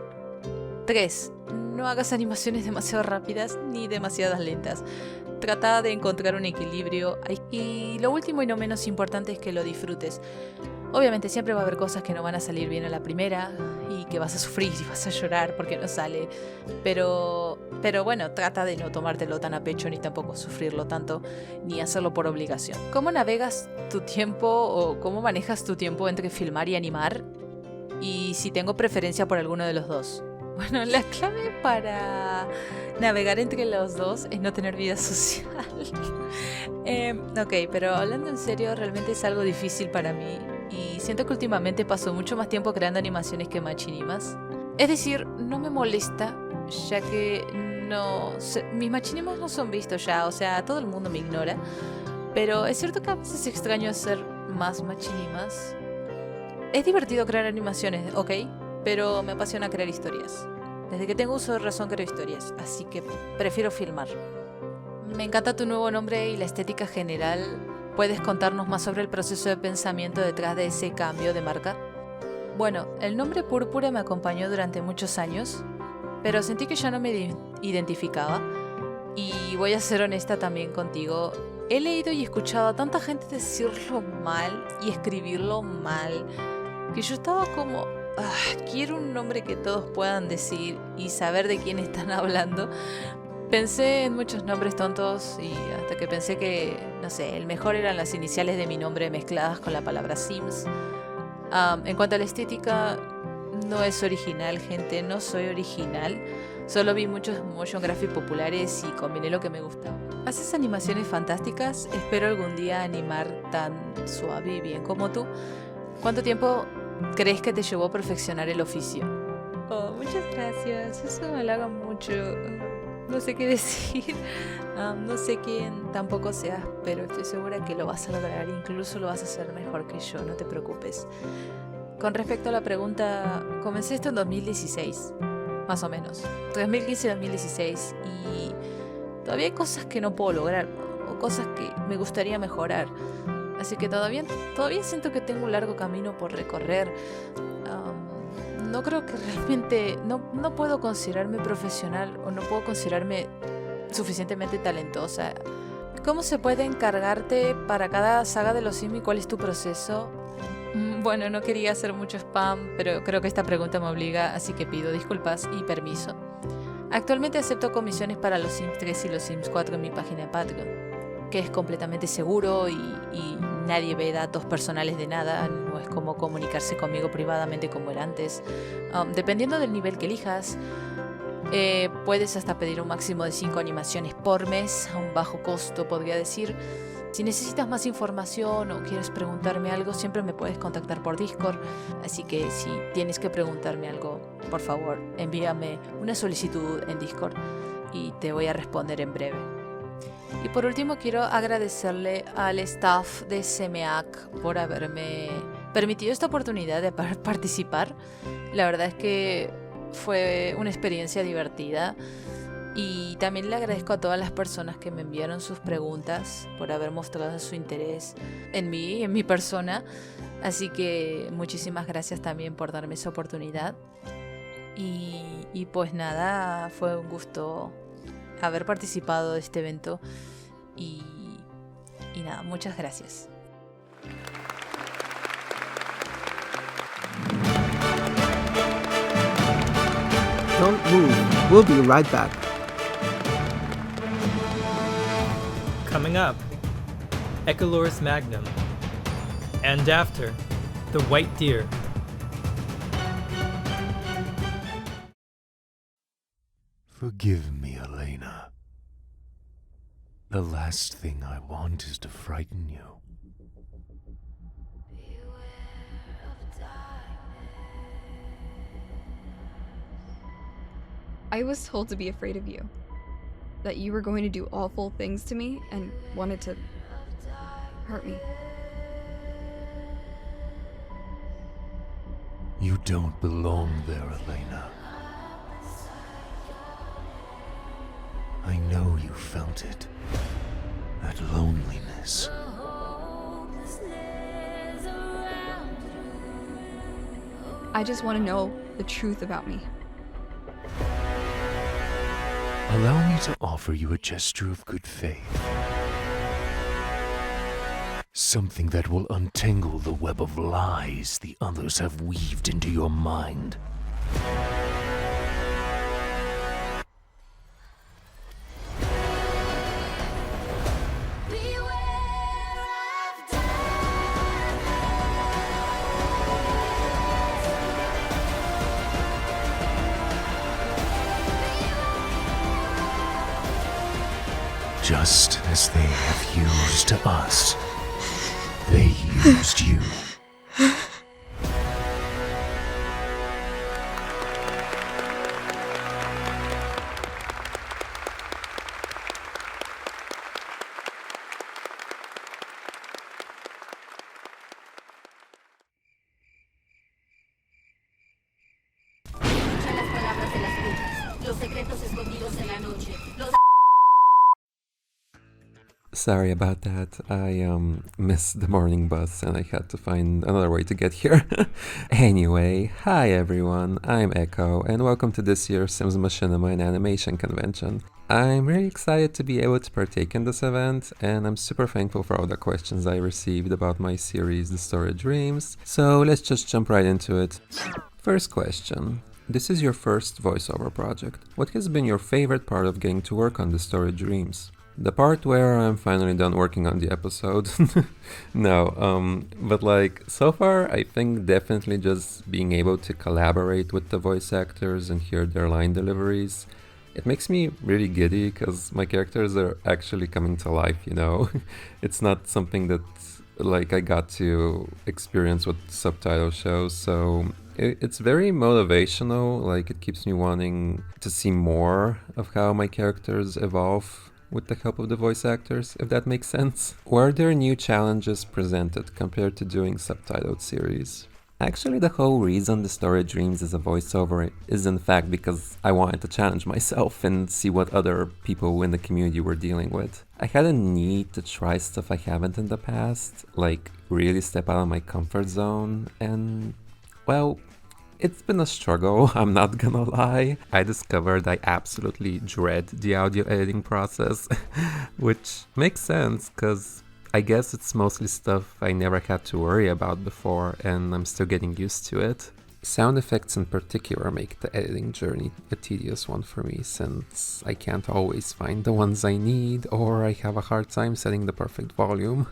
3. No hagas animaciones demasiado rápidas ni demasiadas lentas. Trata de encontrar un equilibrio. Y lo último y no menos importante es que lo disfrutes. Obviamente siempre va a haber cosas que no van a salir bien a la primera y que vas a sufrir y vas a llorar porque no sale. Pero bueno, trata de no tomártelo tan a pecho ni tampoco sufrirlo tanto ni hacerlo por obligación. ¿Cómo navegas tu tiempo o cómo manejas tu tiempo entre filmar y animar? Y si tengo preferencia por alguno de los dos. Bueno, la clave para navegar entre los dos es no tener vida social. Ok, pero hablando en serio, realmente es algo difícil para mí. Y siento que últimamente paso mucho más tiempo creando animaciones que machinimas. Es decir, no me molesta, ya que mis machinimas no son vistos ya, o sea, todo el mundo me ignora. Pero es cierto que a veces extraño hacer más machinimas. Es divertido crear animaciones, ok, pero me apasiona crear historias. Desde que tengo uso de razón creo historias, así que prefiero filmar. Me encanta tu nuevo nombre y la estética general. ¿Puedes contarnos más sobre el proceso de pensamiento detrás de ese cambio de marca? Bueno, el nombre Púrpura me acompañó durante muchos años, pero sentí que ya no me identificaba. Y voy a ser honesta también contigo. He leído y escuchado a tanta gente decirlo mal y escribirlo mal, que yo estaba como, quiero un nombre que todos puedan decir y saber de quién están hablando. Pensé en muchos nombres tontos y hasta que pensé que, no sé, el mejor eran las iniciales de mi nombre mezcladas con la palabra Sims. En cuanto a la estética, no es original, gente, no soy original. Solo vi muchos motion graphics populares y combiné lo que me gustaba. ¿Haces animaciones fantásticas? Espero algún día animar tan suave y bien como tú. ¿Cuánto tiempo crees que te llevó a perfeccionar el oficio? Oh, muchas gracias, eso me halaga mucho. No sé qué decir, no sé quién tampoco seas, pero estoy segura que lo vas a lograr, incluso lo vas a hacer mejor que yo, no te preocupes. Con respecto a la pregunta, comencé esto en 2016, más o menos, 2015-2016, y todavía hay cosas que no puedo lograr, o cosas que me gustaría mejorar, así que todavía siento que tengo un largo camino por recorrer. No creo que realmente, no puedo considerarme profesional o no puedo considerarme suficientemente talentosa. ¿Cómo se puede encargarte para cada saga de los Sims y cuál es tu proceso? Bueno, no quería hacer mucho spam, pero creo que esta pregunta me obliga, así que pido disculpas y permiso. Actualmente acepto comisiones para los Sims 3 y los Sims 4 en mi página de Patreon, que es completamente seguro y nadie ve datos personales de nada, no es como comunicarse conmigo privadamente como era antes. Dependiendo del nivel que elijas, puedes hasta pedir un máximo de 5 animaciones por mes, a un bajo costo podría decir. Si necesitas más información o quieres preguntarme algo, siempre me puedes contactar por Discord, así que si tienes que preguntarme algo, por favor, envíame una solicitud en Discord y te voy a responder en breve. Y por último quiero agradecerle al staff de SMAC por haberme permitido esta oportunidad de participar. La verdad es que fue una experiencia divertida y también le agradezco a todas las personas que me enviaron sus preguntas por haber mostrado su interés en mí y en mi persona. Así que muchísimas gracias también por darme esa oportunidad. Y pues nada, fue un gusto haber participado de este evento y nada, muchas gracias. Don't move, we'll be right back. Coming up, EKOLARASMAGNUM, and after, TheWhiteDeer. Forgive me, Elena. The last thing I want is to frighten you. I was told to be afraid of you. That you were going to do awful things to me and wanted to hurt me. You don't belong there, Elena. I know you felt it. That loneliness. I just want to know the truth about me. Allow me to offer you a gesture of good faith. Something that will untangle the web of lies the others have weaved into your mind. Just as they have used us, they used you. Sorry about that. I missed the morning bus and I had to find another way to get here. Anyway, hi everyone, I'm Echo and welcome to this year's Sims Machinima and Animation Convention. I'm really excited to be able to partake in this event and I'm super thankful for all the questions I received about my series The Story Dreams, so let's just jump right into it. First question. This is your first voiceover project. What has been your favorite part of getting to work on The Story Dreams? The part where I'm finally done working on the episode. No, but like, so far I think definitely just being able to collaborate with the voice actors and hear their line deliveries. It makes me really giddy because my characters are actually coming to life, you know? It's not something that like I got to experience with subtitle shows, so it's very motivational. Like, it keeps me wanting to see more of how my characters evolve with the help of the voice actors, if that makes sense. Were there new challenges presented compared to doing subtitled series? Actually, the whole reason The Story Dreams is a voiceover is in fact because I wanted to challenge myself and see what other people in the community were dealing with. I had a need to try stuff I haven't in the past, like really step out of my comfort zone, and well, it's been a struggle, I'm not gonna lie. I discovered I absolutely dread the audio editing process, which makes sense because I guess it's mostly stuff I never had to worry about before and I'm still getting used to it. Sound effects in particular make the editing journey a tedious one for me since I can't always find the ones I need or I have a hard time setting the perfect volume.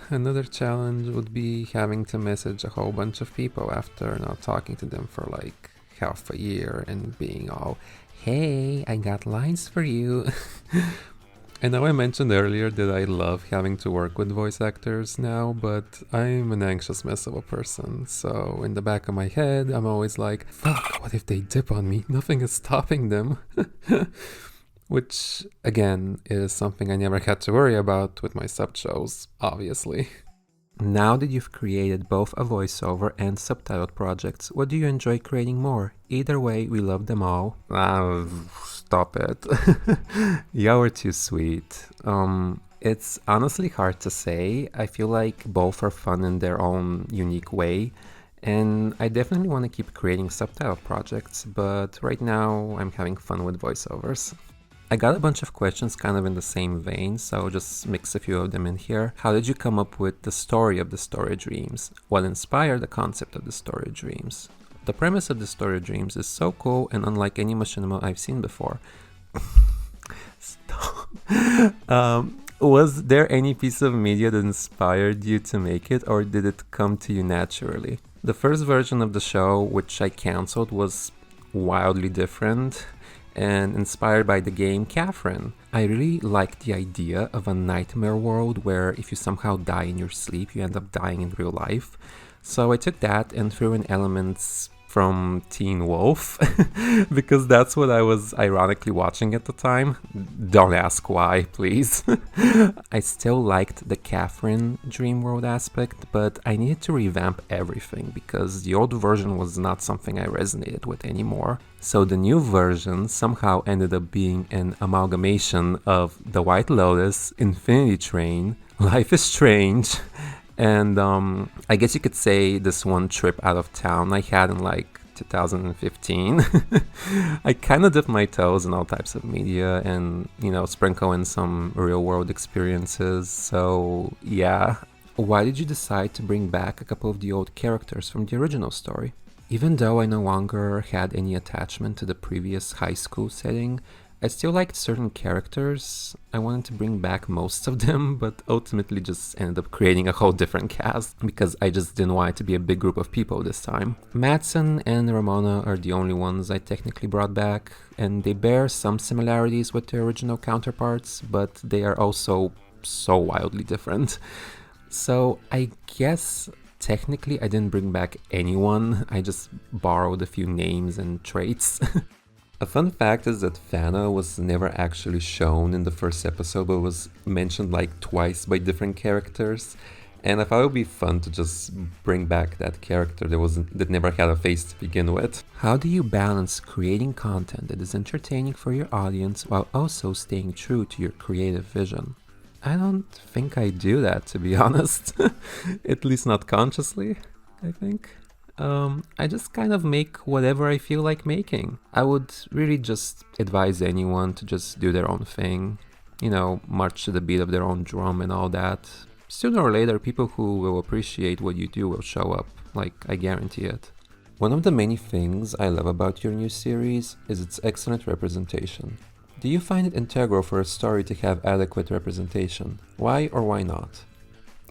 Another challenge would be having to message a whole bunch of people after not talking to them for like half a year and being all, hey, I got lines for you. I know I mentioned earlier that I love having to work with voice actors now, but I'm an anxious mess of a person, so in the back of my head I'm always like, fuck, what if they dip on me? Nothing is stopping them. Which, again, is something I never had to worry about with my sub shows, obviously. Now that you've created both a voiceover and subtitled projects, what do you enjoy creating more? Either way, we love them all. Stop it. Y'all are too sweet. It's honestly hard to say. I feel like both are fun in their own unique way. And I definitely want to keep creating subtitle projects, but right now I'm having fun with voiceovers. I got a bunch of questions kind of in the same vein, so I'll just mix a few of them in here. How did you come up with the story of The Story Dreams? What inspired the concept of The Story Dreams? The premise of The Story Dreams is so cool and unlike any machinima I've seen before. Was there any piece of media that inspired you to make it, or did it come to you naturally? The first version of the show, which I cancelled, was wildly different and inspired by the game Catherine. I really liked the idea of a nightmare world where if you somehow die in your sleep, you end up dying in real life. So I took that and threw in elements from Teen Wolf, because that's what I was ironically watching at the time. Don't ask why, please. I still liked the Catherine dream world aspect, but I needed to revamp everything because the old version was not something I resonated with anymore. So the new version somehow ended up being an amalgamation of The White Lotus, Infinity Train, Life is Strange, and I guess you could say this one trip out of town I had in like 2015. I kind of dip my toes in all types of media and, sprinkle in some real world experiences. So yeah, why did you decide to bring back a couple of the old characters from the original story? Even though I no longer had any attachment to the previous high school setting, I still liked certain characters. I wanted to bring back most of them, but ultimately just ended up creating a whole different cast because I just didn't want it to be a big group of people this time. Madsen and Ramona are the only ones I technically brought back, and they bear some similarities with their original counterparts, but they are also so wildly different. So I guess technically I didn't bring back anyone, I just borrowed a few names and traits. A fun fact is that Fana was never actually shown in the first episode, but was mentioned like twice by different characters. And I thought it would be fun to just bring back that character that never had a face to begin with. How do you balance creating content that is entertaining for your audience while also staying true to your creative vision? I don't think I do that, to be honest. At least not consciously, I think. I just kind of make whatever I feel like making. I would really just advise anyone to just do their own thing, march to the beat of their own drum and all that. Sooner or later, people who will appreciate what you do will show up, I guarantee it. One of the many things I love about your new series is its excellent representation. Do you find it integral for a story to have adequate representation? Why or why not?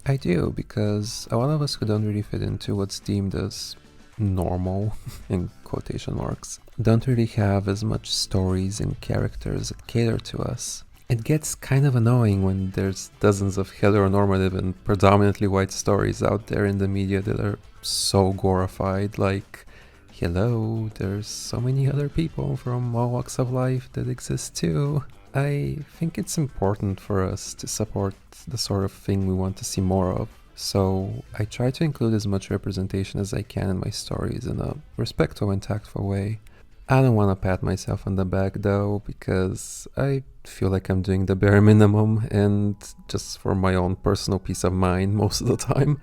I do, because a lot of us who don't really fit into what's deemed as normal, in quotation marks, don't really have as much stories and characters that cater to us. It gets kind of annoying when there's dozens of heteronormative and predominantly white stories out there in the media that are so glorified, like, hello, there's so many other people from all walks of life that exist too. I think it's important for us to support the sort of thing we want to see more of, so I try to include as much representation as I can in my stories in a respectful and tactful way. I don't want to pat myself on the back though, because I feel like I'm doing the bare minimum, and just for my own personal peace of mind most of the time.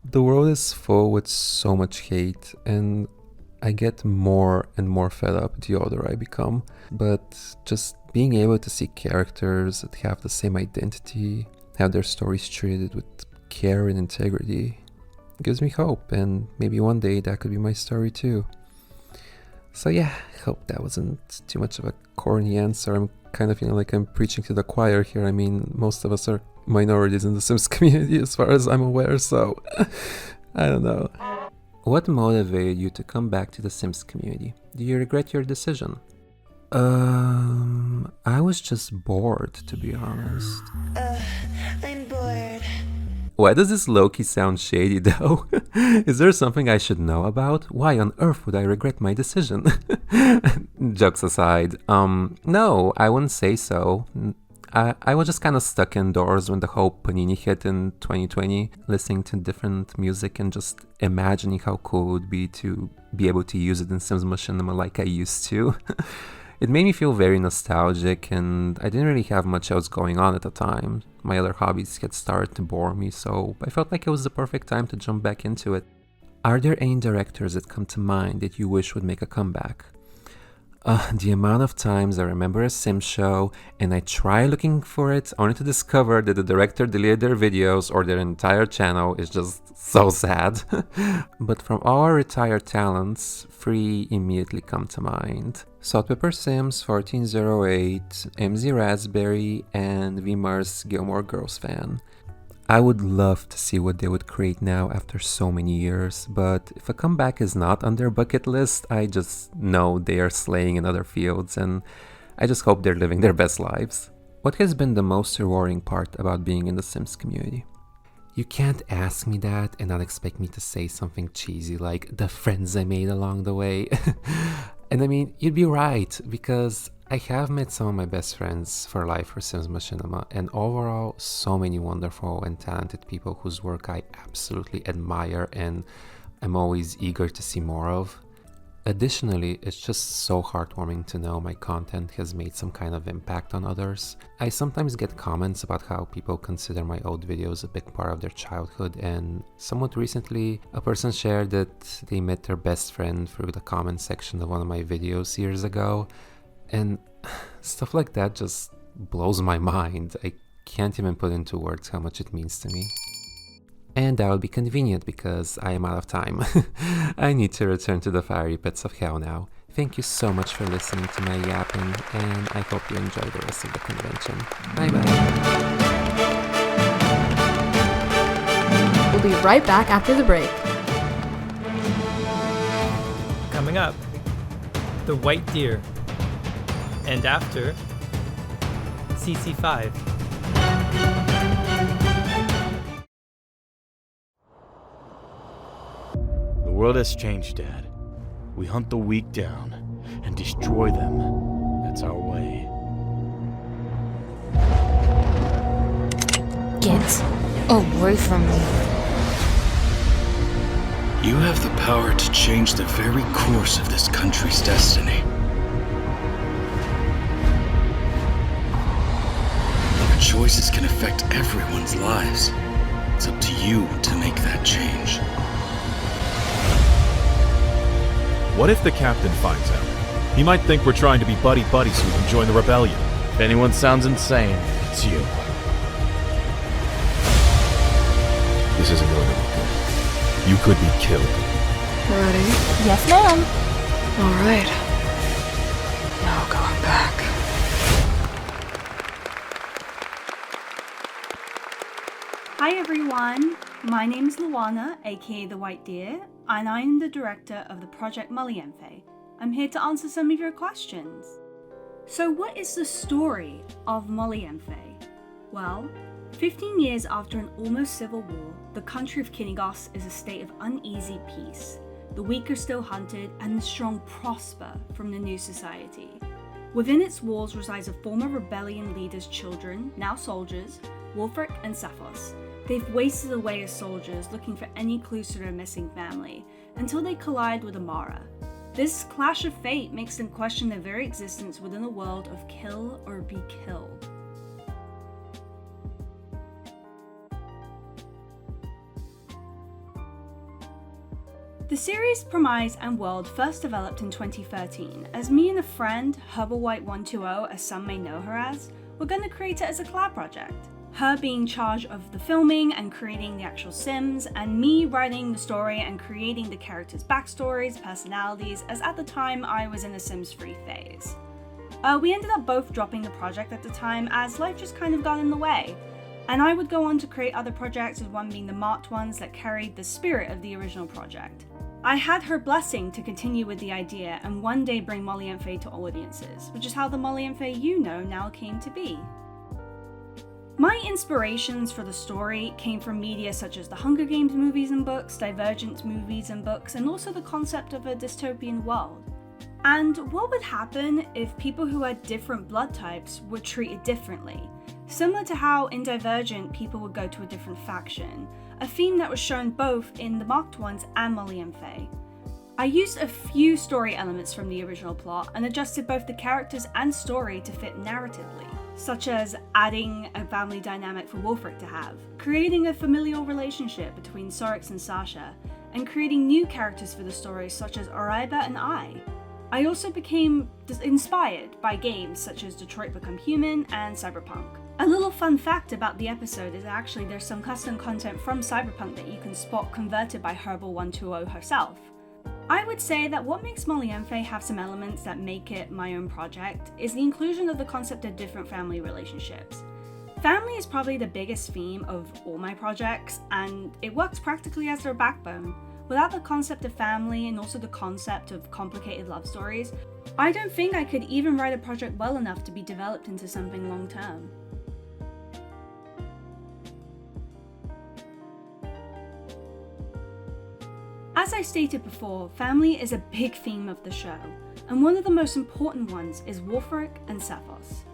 The world is full with so much hate, and I get more and more fed up the older I become, but just being able to see characters that have the same identity, have their stories treated with care and integrity, gives me hope, and maybe one day that could be my story too. So yeah, I hope that wasn't too much of a corny answer. I'm kind of feeling like I'm preaching to the choir here. I mean, most of us are minorities in the Sims community as far as I'm aware, so I don't know. What motivated you to come back to the Sims community? Do you regret your decision? I was just bored, to be honest. I'm bored. Why does this low-key sound shady though? Is there something I should know about? Why on earth would I regret my decision? Jokes aside, no, I wouldn't say so. I was just kind of stuck indoors when the whole Panini hit in 2020, listening to different music and just imagining how cool it would be to be able to use it in Sims Machinima like I used to. It made me feel very nostalgic, and I didn't really have much else going on at the time. My other hobbies had started to bore me, so I felt like it was the perfect time to jump back into it. Are there any directors that come to mind that you wish would make a comeback? The amount of times I remember a Sims show and I try looking for it only to discover that the director deleted their videos or their entire channel is just so sad. But from all our retired talents, 3 immediately come to mind. Saltpepper Sims 1408, MZ Raspberry, and VMARS Gilmore Girls fan. I would love to see what they would create now after so many years, but if a comeback is not on their bucket list, I just know they are slaying in other fields, and I just hope they're living their best lives. What has been the most rewarding part about being in the Sims community? You can't ask me that and not expect me to say something cheesy like the friends I made along the way. And I mean, you'd be right, because I have met some of my best friends for life for Sims Machinima, and overall, so many wonderful and talented people whose work I absolutely admire and I'm always eager to see more of. Additionally, it's just so heartwarming to know my content has made some kind of impact on others. I sometimes get comments about how people consider my old videos a big part of their childhood, and somewhat recently, a person shared that they met their best friend through the comment section of one of my videos years ago, and stuff like that just blows my mind. I can't even put into words how much it means to me. And that will be convenient because I am out of time. I need to return to the fiery pits of hell now. Thank you so much for listening to my yapping, and I hope you enjoy the rest of the convention. Bye bye. We'll be right back after the break. Coming up, TheWhiteDeer. And after, CC5. The world has changed, Dad. We hunt the weak down and destroy them. That's our way. Get away from me. You have the power to change the very course of this country's destiny. Your choices can affect everyone's lives. It's up to you to make that change. What if the captain finds out? He might think we're trying to be buddy-buddy so we can join the rebellion. If anyone sounds insane, it's you. This isn't going to be good. You could be killed. Ready? Yes, ma'am. All right. No going back. Hi everyone, my name is Luana, aka TheWhiteDeer, and I'm the director of the project Mullienfe. I'm here to answer some of your questions. So what is the story of Mullienfe? Well, 15 years after an almost civil war, the country of Kittygoss is a state of uneasy peace. The weak are still hunted and the strong prosper from the new society. Within its walls resides a former rebellion leader's children, now soldiers, Wulfric and Cephos. They've wasted away as soldiers looking for any clues to their missing family, until they collide with Amara. This clash of fate makes them question their very existence within a world of kill or be killed. The series' premise and world first developed in 2013, as me and a friend, Herbalwhite120 as some may know her as, were going to create it as a collab project. Her being in charge of the filming and creating the actual Sims, and me writing the story and creating the characters' backstories, personalities, as at the time I was in a Sims-free phase. We ended up both dropping the project at the time as life just kind of got in the way, and I would go on to create other projects, as one being the marked ones that carried the spirit of the original project. I had her blessing to continue with the idea and one day bring Mullienfe to audiences, which is how the Mullienfe you know now came to be. My inspirations for the story came from media such as the Hunger Games movies and books, Divergent movies and books, and also the concept of a dystopian world. And what would happen if people who had different blood types were treated differently? Similar to how in Divergent people would go to a different faction, a theme that was shown both in the Marked Ones and Mullienfe. I used a few story elements from the original plot and adjusted both the characters and story to fit narratively, such as adding a family dynamic for Wulfric to have, creating a familial relationship between Sorix and Sasha, and creating new characters for the story such as Oriba and I. I also became inspired by games such as Detroit Become Human and Cyberpunk. A little fun fact about the episode is actually there's some custom content from Cyberpunk that you can spot converted by Herbalwhite120 herself. I would say that what makes Mullienfe have some elements that make it my own project is the inclusion of the concept of different family relationships. Family is probably the biggest theme of all my projects, and it works practically as their backbone. Without the concept of family and also the concept of complicated love stories, I don't think I could even write a project well enough to be developed into something long term. As I stated before, family is a big theme of the show, and one of the most important ones is Wulfric and Cephos.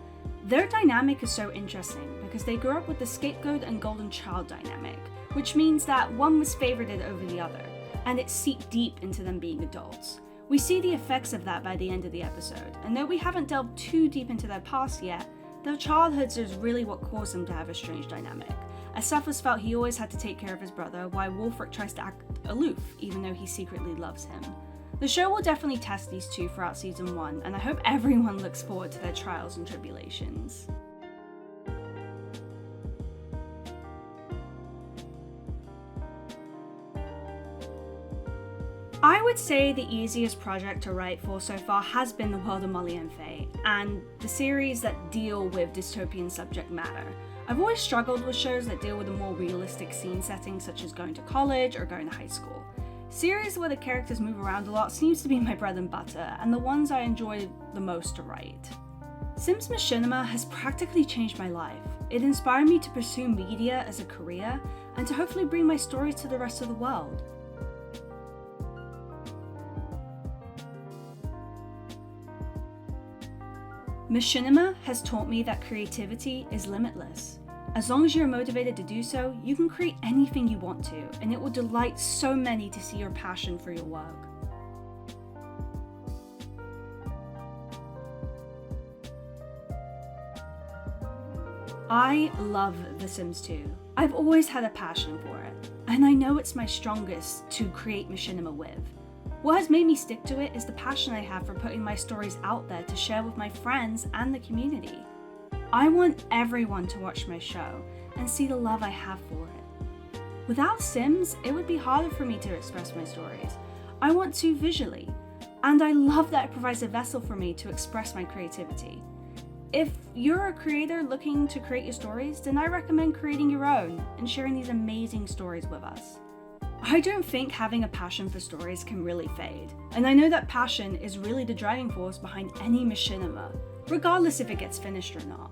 Their dynamic is so interesting because they grew up with the scapegoat and golden child dynamic, which means that one was favorited over the other, and it seeped deep into them being adults. We see the effects of that by the end of the episode, and though we haven't delved too deep into their past yet, their childhoods is really what caused them to have a strange dynamic, as Cephas felt he always had to take care of his brother, while Wulfric tries to act aloof, even though he secretly loves him. The show will definitely test these two throughout season 1, and I hope everyone looks forward to their trials and tribulations. I would say the easiest project to write for so far has been The World of Molly and Faye, and the series that deal with dystopian subject matter. I've always struggled with shows that deal with a more realistic scene setting, such as going to college or going to high school. Series where the characters move around a lot seems to be my bread and butter, and the ones I enjoy the most to write. Sims Machinima has practically changed my life. It inspired me to pursue media as a career, and to hopefully bring my stories to the rest of the world. Machinima has taught me that creativity is limitless. As long as you're motivated to do so, you can create anything you want to, and it will delight so many to see your passion for your work. I love The Sims 2. I've always had a passion for it, and I know it's my strongest to create Machinima with. What has made me stick to it is the passion I have for putting my stories out there to share with my friends and the community. I want everyone to watch my show and see the love I have for it. Without Sims, it would be harder for me to express my stories. I want to visually, and I love that it provides a vessel for me to express my creativity. If you're a creator looking to create your stories, then I recommend creating your own and sharing these amazing stories with us. I don't think having a passion for stories can really fade, and I know that passion is really the driving force behind any machinima, regardless if it gets finished or not.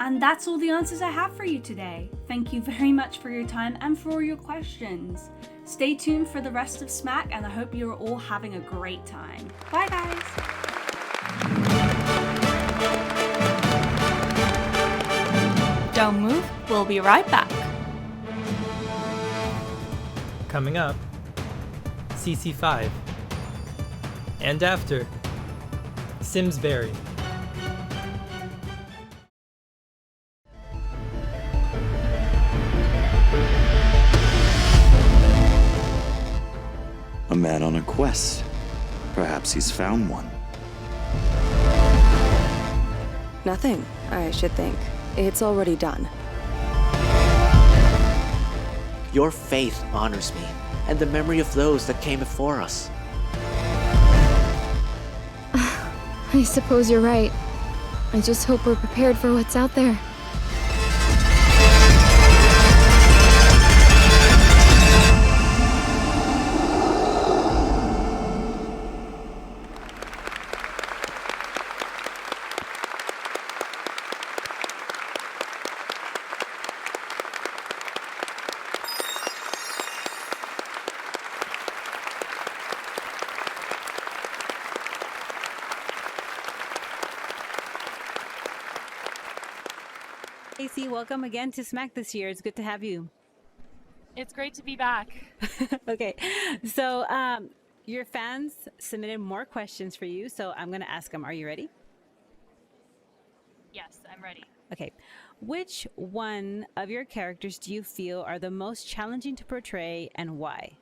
And that's all the answers I have for you today. Thank you very much for your time and for your questions. Stay tuned for the rest of SMAC, and I hope you are all having a great time. Bye guys! Don't move, we'll be right back. Coming up, CC5. And after, SIMSBERRRY. A man on a quest. Perhaps he's found one. Nothing, I should think. It's already done. Your faith honors me, and the memory of those that came before us. I suppose you're right. I just hope we're prepared for what's out there. Casey, welcome again to SMAC this year. It's good to have you. It's great to be back. Okay, so your fans submitted more questions for you, so I'm going to ask them. Are you ready? Yes, I'm ready. Okay. Which one of your characters do you feel are the most challenging to portray, and why?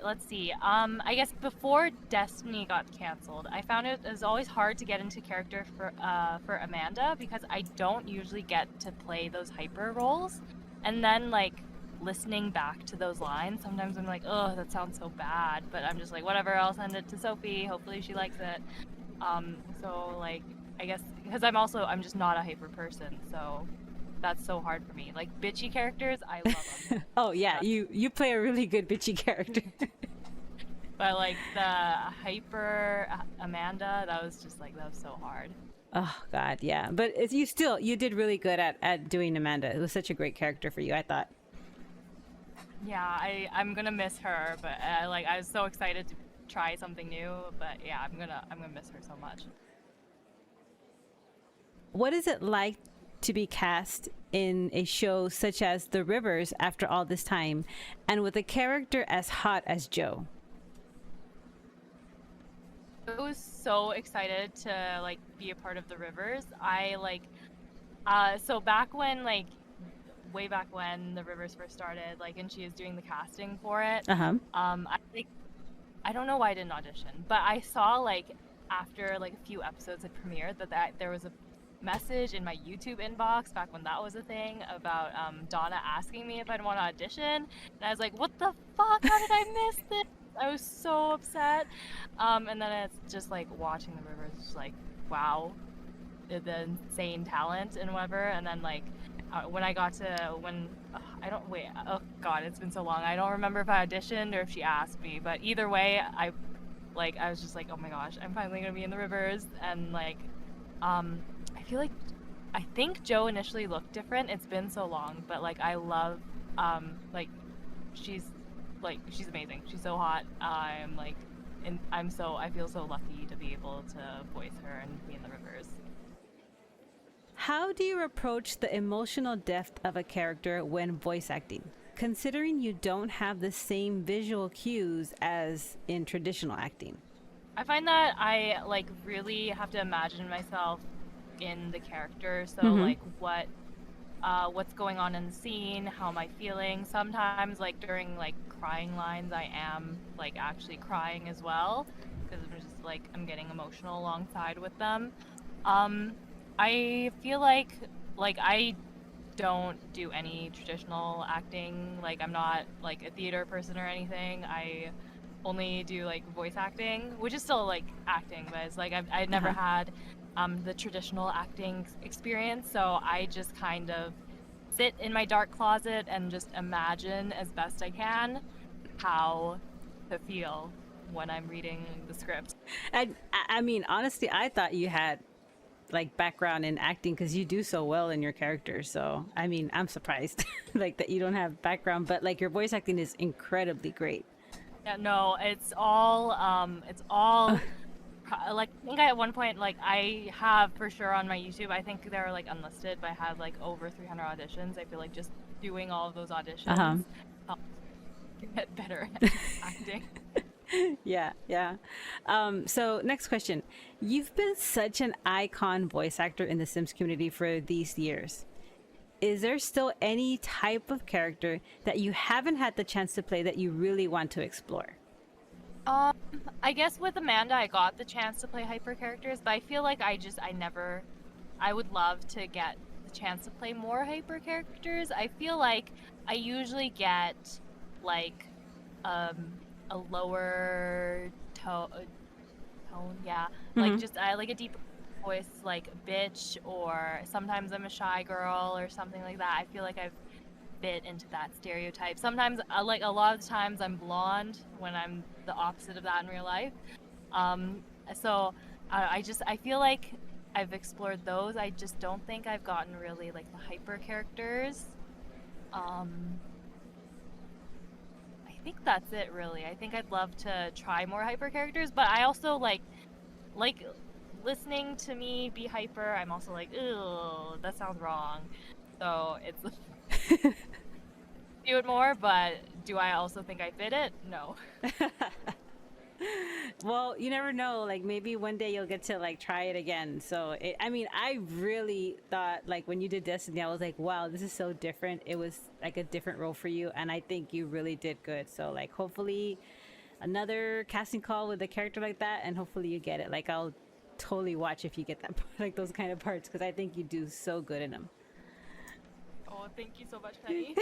Let's see. I guess before Destiny got canceled, I found it was always hard to get into character for Amanda, because I don't usually get to play those hyper roles. And then, like, listening back to those lines, sometimes I'm like, oh, that sounds so bad, but I'm just like, whatever, I'll send it to Sophie, hopefully she likes it. So, like, I guess, because I'm just not a hyper person, so that's so hard for me. Like, bitchy characters, I love them. Oh yeah, you play a really good bitchy character. But like the hyper Amanda, that was so hard. Oh god, yeah. But you did really good at doing Amanda. It was such a great character for you, I thought. Yeah, I'm gonna miss her, but I was so excited to try something new. But yeah, I'm gonna miss her so much. What is it like to be cast in a show such as The Rivers after all this time, and with a character as hot as Joe? I was so excited to like be a part of The Rivers. I like so back when like way back when The Rivers first started, like, and she was doing the casting for it. I don't know why I didn't audition, but I saw like after like a few episodes had premiered that there was a message in my YouTube inbox back when that was a thing about Donna asking me if I'd want to audition, and I was like, what the fuck, how did I miss this? I was so upset. And then it's just like watching The Rivers, just like, wow, the insane talent and whatever. And then like when I got to oh god, it's been so long, I don't remember if I auditioned or if she asked me, but either way I was just like, oh my gosh, I'm finally gonna be in The Rivers. And like I think Joe initially looked different, it's been so long, but like I love like she's amazing, she's so hot. I feel so lucky to be able to voice her and be in The Rivers. How do you approach the emotional depth of a character when voice acting, considering you don't have the same visual cues as in traditional acting? I find that I like really have to imagine myself in the character, so like what's going on in the scene, how am I feeling. Sometimes like during like crying lines I am like actually crying as well, because I'm just like I'm getting emotional alongside with them. I feel like I don't do any traditional acting, like I'm not like a theater person or anything. I only do like voice acting, which is still like acting, but it's like I've never had the traditional acting experience, so I just kind of sit in my dark closet and just imagine as best I can how to feel when I'm reading the script. I mean, honestly, I thought you had like background in acting because you do so well in your character, so I mean, I'm surprised like that you don't have background, but like your voice acting is incredibly great. Yeah, no, it's all like I think at one point, like I have for sure on my YouTube, I think they're like unlisted, but I had like over 300 auditions. I feel like just doing all of those auditions helps get better at acting. Yeah. So next question. You've been such an icon voice actor in the Sims community for these years. Is there still any type of character that you haven't had the chance to play that you really want to explore? I guess with Amanda, I got the chance to play hyper characters, but I feel like I would love to get the chance to play more hyper characters. I feel like I usually get like a lower tone, like just I like a deeper voice, like bitch, or sometimes I'm a shy girl or something like that. I feel like I've fit into that stereotype. Sometimes like a lot of the times I'm blonde when I'm the opposite of that in real life. So I feel like I've explored those. I just don't think I've gotten really like the hyper characters. I think that's it really. I think I'd love to try more hyper characters, but I also like listening to me be hyper, I'm also like, ew, that sounds wrong. So it's do it more, but do I also think I fit it? No. Well, you never know, like maybe one day you'll get to like try it again. So I mean, I really thought like when you did Destiny, I was like, wow, this is so different. It was like a different role for you, and I think you really did good. So like hopefully another casting call with a character like that, and hopefully you get it. Like I'll totally watch if you get that like those kind of parts, because I think you do so good in them. Oh, thank you so much, Penny.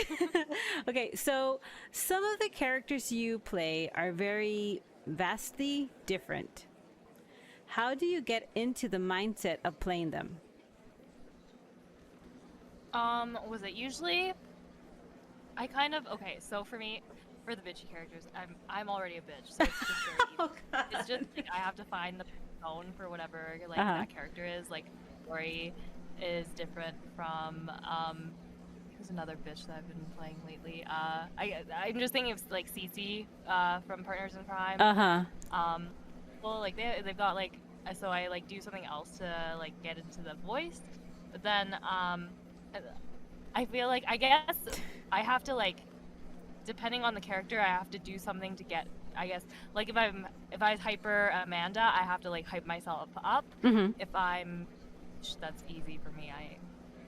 Okay, so some of the characters you play are very vastly different. How do you get into the mindset of playing them? Was it usually? I kind of so for me, for the bitchy characters, I'm already a bitch, so it's just very easy. It's just like I have to find the tone for whatever like that character is. Like Tori is different from who's another bitch that I've been playing lately. I'm just thinking of like Cece from Partners in Crime. Well, like they've got like, so I like do something else to like get into the voice. But then I feel like, I guess I have to like, depending on the character, I have to do something to get, I guess, like if I hyper Amanda, I have to like hype myself up. Mm-hmm. If I'm, that's easy for me.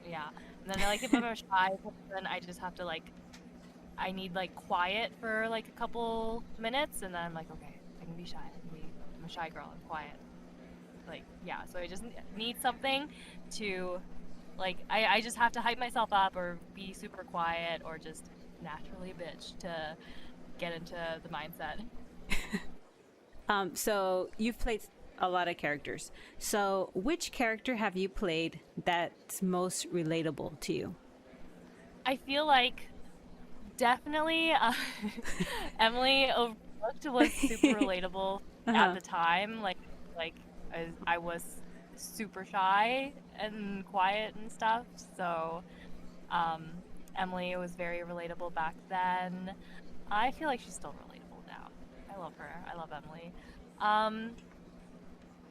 Yeah. And then like if I'm a shy person, I just have to like, I need like quiet for like a couple minutes, and then I'm like, okay, I can be shy. I'm a shy girl. I'm quiet. Like, yeah. So I just need something to, like, I just have to hype myself up or be super quiet or just naturally bitch to get into the mindset. So you've played a lot of characters. So which character have you played that's most relatable to you? I feel like definitely Emily Overlooked was super relatable at the time. Like I was super shy and quiet and stuff. So Emily was very relatable back then. I feel like she's still relatable now. I love her. I love Emily.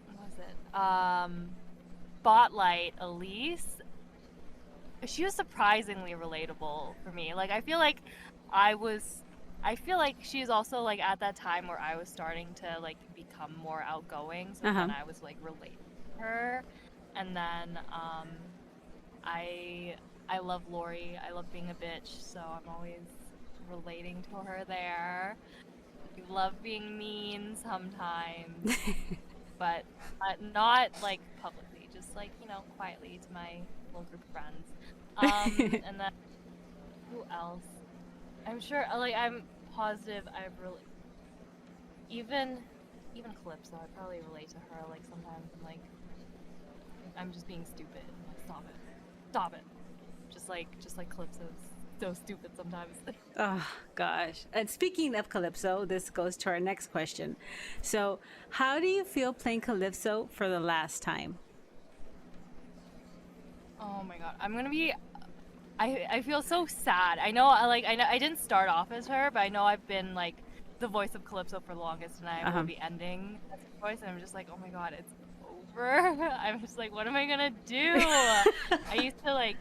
What was it? Spotlight Elise. She was surprisingly relatable for me. Like, I feel like she's also like at that time where I was starting to like become more outgoing. So then I was like relating to her. And then I love Lori. I love being a bitch, so I'm always relating to her there. I love being mean sometimes, but not like publicly, just like, you know, quietly to my little group of friends. And then who else? I'm sure, like, I'm positive I've really even Calypso, I probably relate to her. Like, sometimes I'm like, I'm just being stupid. I'm like, stop it. Just like Calypso's so stupid sometimes. Oh gosh. And speaking of Calypso, this goes to our next question. So how do you feel playing Calypso for the last time? Oh my god, I feel so sad. I know I didn't start off as her, but I know I've been like the voice of Calypso for the longest, and I will be ending as her voice, and I'm just like, oh my god, it's over. I'm just like, what am I gonna do? I used to like,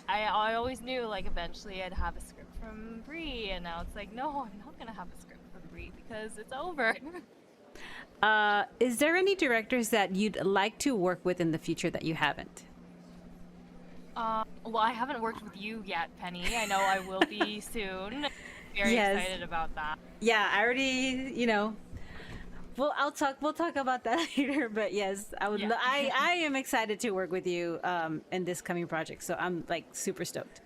I always knew like eventually I'd have a script from Bree, and now it's like, no, I'm not gonna have a script from Bree because it's over. Is there any directors that you'd like to work with in the future that you haven't? Well, I haven't worked with you yet, Penny. I know I will be soon. Very excited about that. Yeah, I already, you know. We'll talk about that later. But yes, I would. Yeah. I am excited to work with you in this coming project. So I'm like super stoked.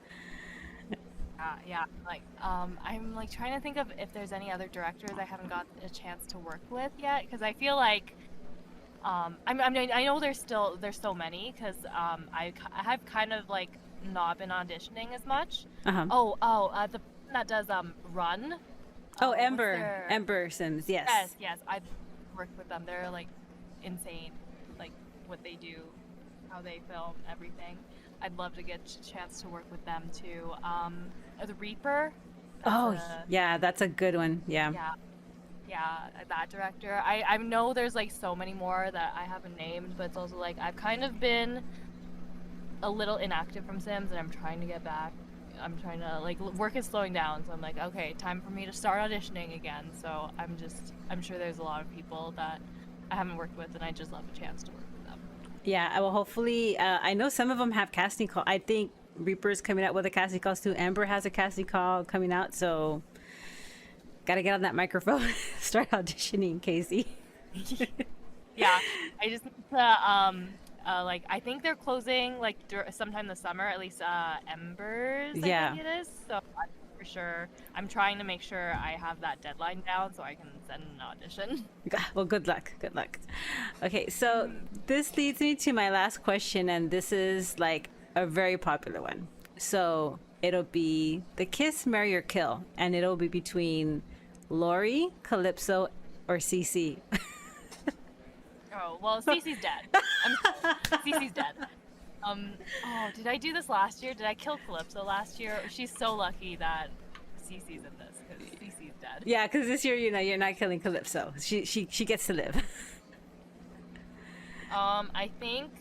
Yeah. Like I'm like trying to think of if there's any other directors I haven't got a chance to work with yet, because I feel like I know there's so many, because I have kind of like not been auditioning as much. The person that does Run. MISTAFILMS, yes. Yes, I've worked with them. They're like insane, like what they do, how they film, everything. I'd love to get a chance to work with them too. The Reaper. That's a good one. Yeah, that director. I know there's like so many more that I haven't named, but it's also like I've kind of been a little inactive from Sims, and I'm trying to get back. I'm trying to, like, work is slowing down, so I'm like, okay, time for me to start auditioning again. So I'm sure there's a lot of people that I haven't worked with, and I just love a chance to work with them. Yeah, I will hopefully, I know some of them have casting call. I think Reaper's coming out with a casting calls too. Amber has a casting call coming out, so gotta get on that microphone, start auditioning, Casey. Yeah, I just need to, like, I think they're closing like sometime this summer, at least Embers, I think it is. So for sure, I'm trying to make sure I have that deadline down so I can send an audition. Well, good luck. Okay, so this leads me to my last question, and this is like a very popular one. So it'll be the Kiss, Marry, or Kill, and it'll be between Lori, Calypso, or CC. Oh, well, Cece's dead. Cece's dead. Did I do this last year? Did I kill Calypso last year? She's so lucky that Cece's in this, because Cece's dead. Yeah, because this year, you know, you're not killing Calypso. She gets to live. I think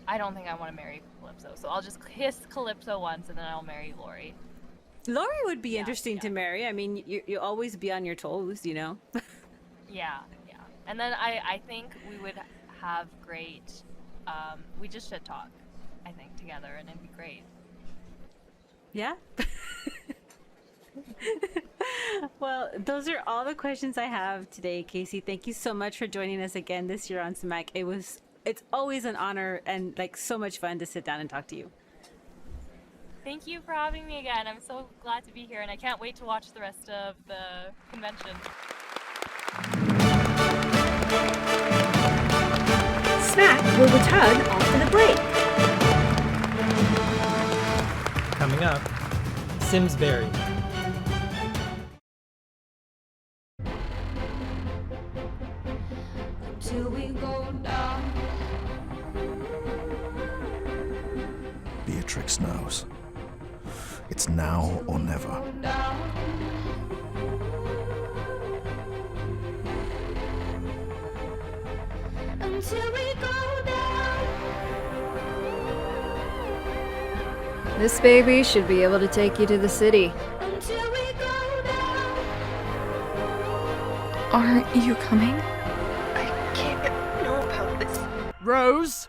I don't think I want to marry Calypso, so I'll just kiss Calypso once and then I'll marry Lori. Lori would be interesting to marry. I mean, you always be on your toes, you know? Yeah. And then I think we would have great, we just should talk, I think, together, and it'd be great. Yeah? Well, those are all the questions I have today, Casey. Thank you so much for joining us again this year on SMAC. It's always an honor and like so much fun to sit down and talk to you. Thank you for having me again. I'm so glad to be here, and I can't wait to watch the rest of the convention. SMAC will return after the break. Coming up, SIMSBERRRY. Till we go down. Beatrix knows. It's now or never. Until we go down. This baby should be able to take you to the city. Until we go down. Aren't you coming? I can't know about this. Rose?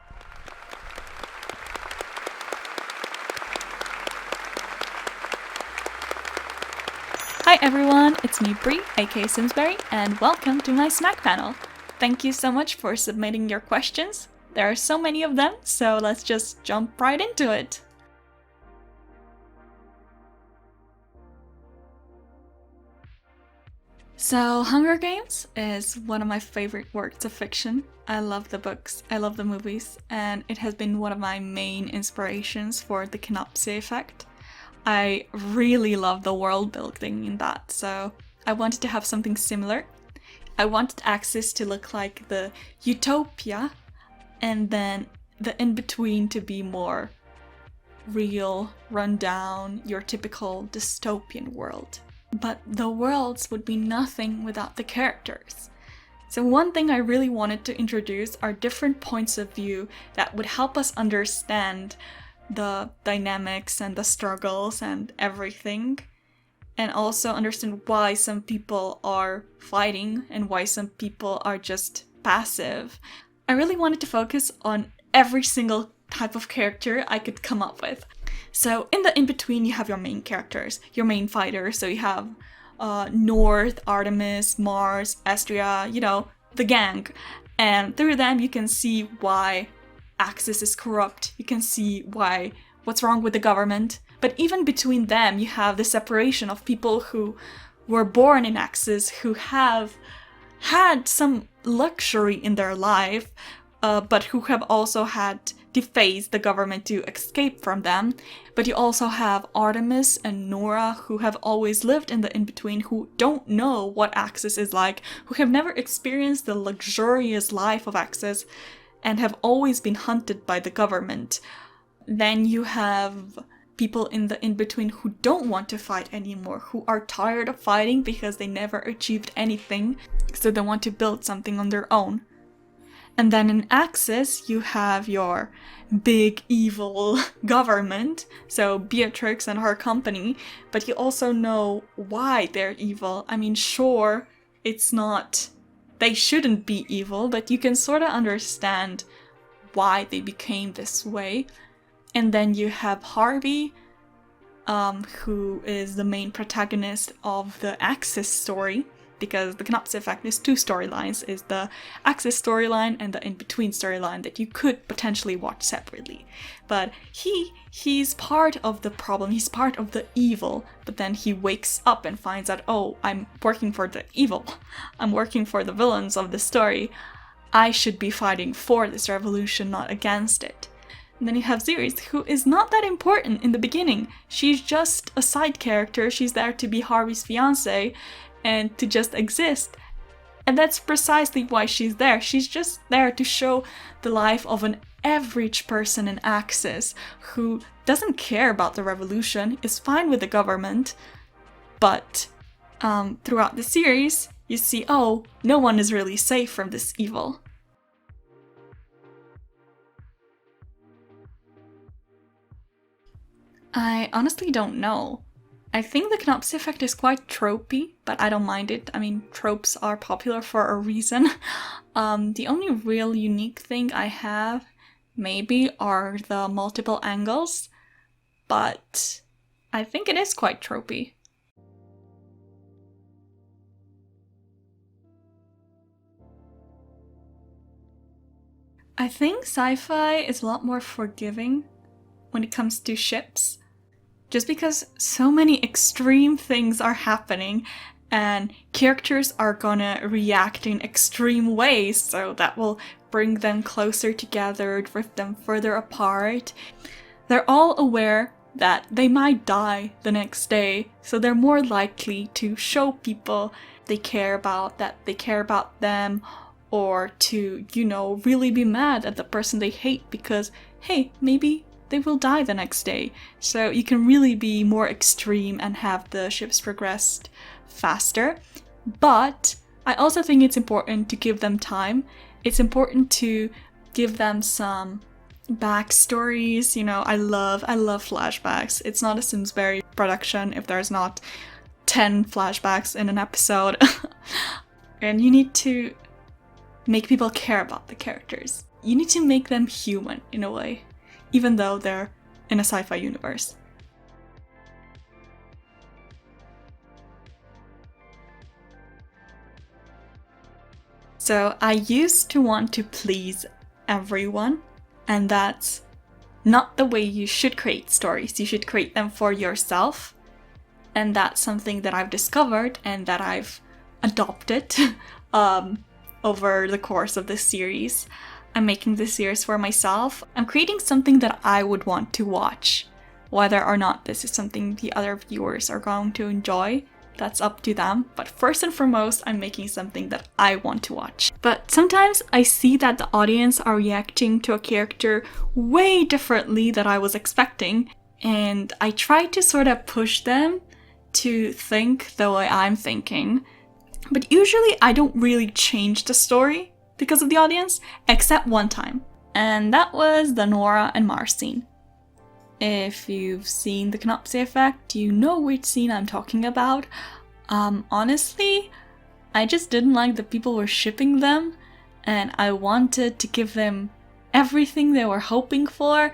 Hi everyone, it's me Bree, aka SimSBERRRY, and welcome to my SMAC panel. Thank you so much for submitting your questions. There are so many of them, so let's just jump right into it. So, Hunger Games is one of my favorite works of fiction. I love the books, I love the movies, and it has been one of my main inspirations for the Canopsy effect. I really love the world building in that, so I wanted to have something similar. I wanted Axis to look like the utopia, and then the in-between to be more real, run-down, your typical dystopian world. But the worlds would be nothing without the characters. So one thing I really wanted to introduce are different points of view that would help us understand the dynamics and the struggles and everything, and also understand why some people are fighting and why some people are just passive. I really wanted to focus on every single type of character I could come up with. So in the in-between you have your main characters, your main fighters, so you have North, Artemis, Mars, Astria, you know, the gang. And through them you can see why Axis is corrupt, you can see what's wrong with the government. But even between them you have the separation of people who were born in Axis, who have had some luxury in their life, but who have also had to face the government to escape from them. But you also have Artemis and Nora, who have always lived in the in-between, who don't know what Axis is like, who have never experienced the luxurious life of Axis, and have always been hunted by the government. Then you have people in the in-between who don't want to fight anymore, who are tired of fighting because they never achieved anything, so they want to build something on their own. And then in Axis, you have your big evil government, so Beatrix and her company, but you also know why they're evil. I mean, sure, it's not... they shouldn't be evil, but you can sort of understand why they became this way. And then you have Harvey, who is the main protagonist of the Axis story, because the Canopsy effect is two storylines, is the Axis storyline and the in-between storyline that you could potentially watch separately. But he's part of the problem, he's part of the evil, but then he wakes up and finds out, oh, I'm working for the evil, I'm working for the villains of the story, I should be fighting for this revolution, not against it. And then you have Ceres, who is not that important in the beginning, she's just a side character, she's there to be Harvey's fiancé, and to just exist. And that's precisely why she's there. She's just there to show the life of an average person in Axis who doesn't care about the revolution, is fine with the government, but throughout the series you see, oh, no one is really safe from this evil. I honestly don't know. I think the Knopf's effect is quite tropey, but I don't mind it. I mean, tropes are popular for a reason. The only real unique thing I have, maybe, are the multiple angles, but I think it is quite tropey. I think sci-fi is a lot more forgiving when it comes to ships, just because so many extreme things are happening and characters are gonna react in extreme ways, so that will bring them closer together, drift them further apart. They're all aware that they might die the next day, so they're more likely to show people they care about, that they care about them, or to, you know, really be mad at the person they hate because, hey, maybe they will die the next day. So you can really be more extreme and have the ships progressed faster. But I also think it's important to give them time. It's important to give them some backstories. You know, I love flashbacks. It's not a SIMSBERRY production if there's not 10 flashbacks in an episode. And you need to make people care about the characters. You need to make them human in a way, even though they're in a sci-fi universe. So I used to want to please everyone, and that's not the way you should create stories. You should create them for yourself, and that's something that I've discovered and that I've adopted over the course of this series. I'm making this series for myself. I'm creating something that I would want to watch. Whether or not this is something the other viewers are going to enjoy, that's up to them. But first and foremost, I'm making something that I want to watch. But sometimes I see that the audience are reacting to a character way differently than I was expecting, and I try to sort of push them to think the way I'm thinking. But usually I don't really change the story because of the audience, except one time. And that was the Nora and Mars scene. If you've seen the Knopf's effect, you know which scene I'm talking about. Honestly, I just didn't like that people were shipping them, and I wanted to give them everything they were hoping for,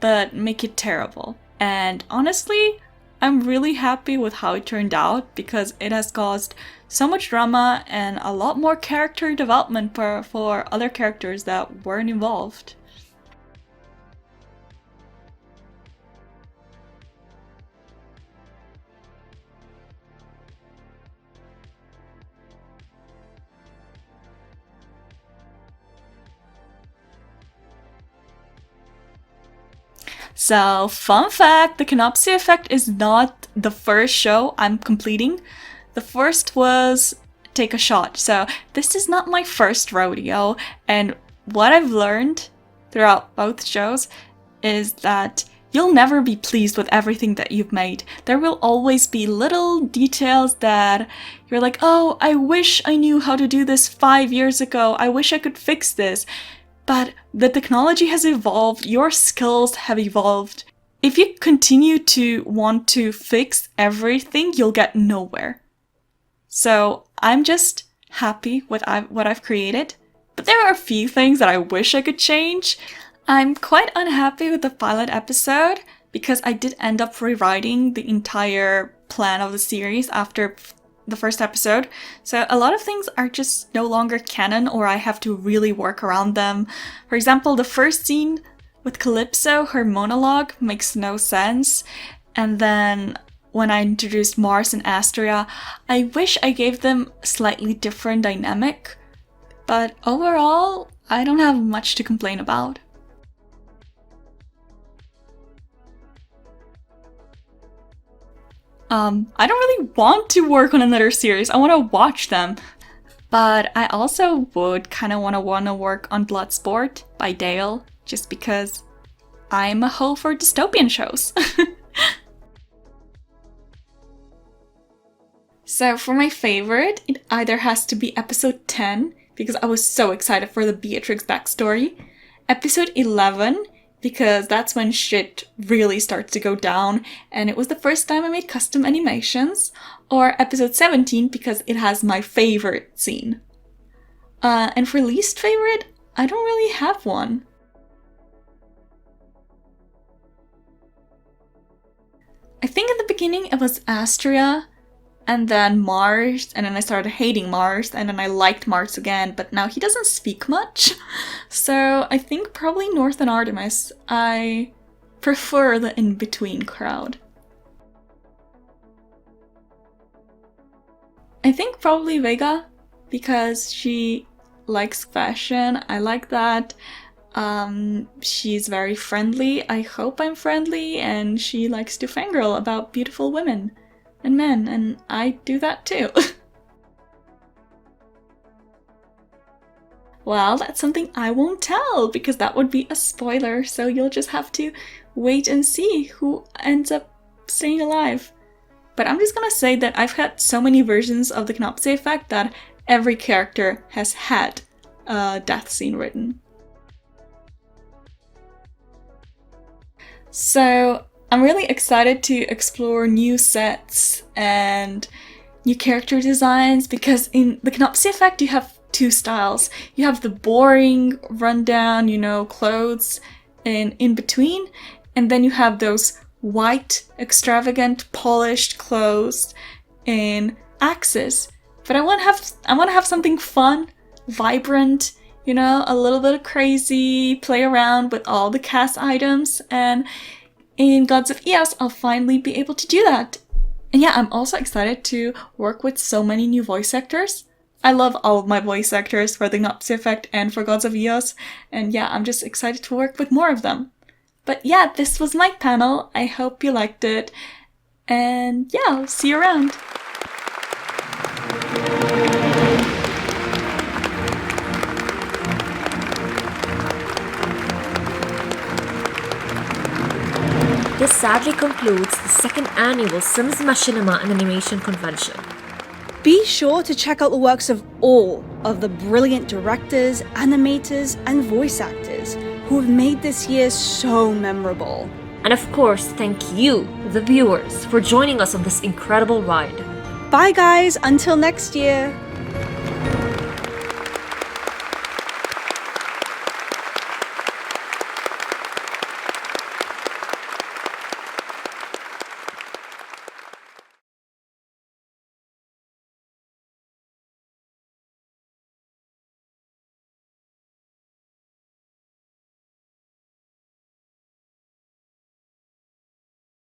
but make it terrible. And honestly, I'm really happy with how it turned out because it has caused so much drama and a lot more character development for other characters that weren't involved. So, fun fact, the Knopf's effect is not the first show I'm completing. The first was Take a Shot. So this is not my first rodeo, and what I've learned throughout both shows is that you'll never be pleased with everything that you've made. There will always be little details that you're like, oh, I wish I knew how to do this 5 years ago. I wish I could fix this. But the technology has evolved, your skills have evolved. If you continue to want to fix everything, you'll get nowhere. So I'm just happy with what I've created, but there are a few things that I wish I could change. I'm quite unhappy with the pilot episode because I did end up rewriting the entire plan of the series after the first episode, so a lot of things are just no longer canon, or I have to really work around them. For example, the first scene with Calypso, her monologue makes no sense, and then when I introduced Mars and Astria, I wish I gave them a slightly different dynamic, but overall, I don't have much to complain about. I don't really want to work on another series, I want to watch them. But I also would kind of want to work on Bloodsport by Dale, just because I'm a hoe for dystopian shows. So for my favorite, it either has to be episode 10, because I was so excited for the Beatrix backstory, episode 11, because that's when shit really starts to go down, and it was the first time I made custom animations, or episode 17 because it has my favorite scene. And for least favorite, I don't really have one. I think at the beginning it was Astria, and then Mars, and then I started hating Mars, and then I liked Mars again, but now he doesn't speak much. So I think probably North and Artemis. I prefer the in-between crowd. I think probably Vega, because she likes fashion. I like that. She's very friendly. I hope I'm friendly, and she likes to fangirl about beautiful women and men, and I do that too. Well, that's something I won't tell, because that would be a spoiler, so you'll just have to wait and see who ends up staying alive. But I'm just gonna say that I've had so many versions of the Knopfse effect that every character has had a death scene written. So I'm really excited to explore new sets and new character designs, because in the Knopfse effect you have two styles. You have the boring, rundown, clothes and in between, and then you have those white, extravagant, polished clothes in axis. But I want to have something fun, vibrant, a little bit of crazy, play around with all the cast items, and in Gods of Eos, I'll finally be able to do that. And yeah, I'm also excited to work with so many new voice actors. I love all of my voice actors for the Knopfse effect and for Gods of Eos, and yeah, I'm just excited to work with more of them. But yeah, this was my panel. I hope you liked it, and yeah, I'll see you around. This sadly concludes the second annual Sims Machinima and Animation Convention. Be sure to check out the works of all of the brilliant directors, animators, and voice actors who have made this year so memorable. And of course, thank you, the viewers, for joining us on this incredible ride. Bye guys, until next year!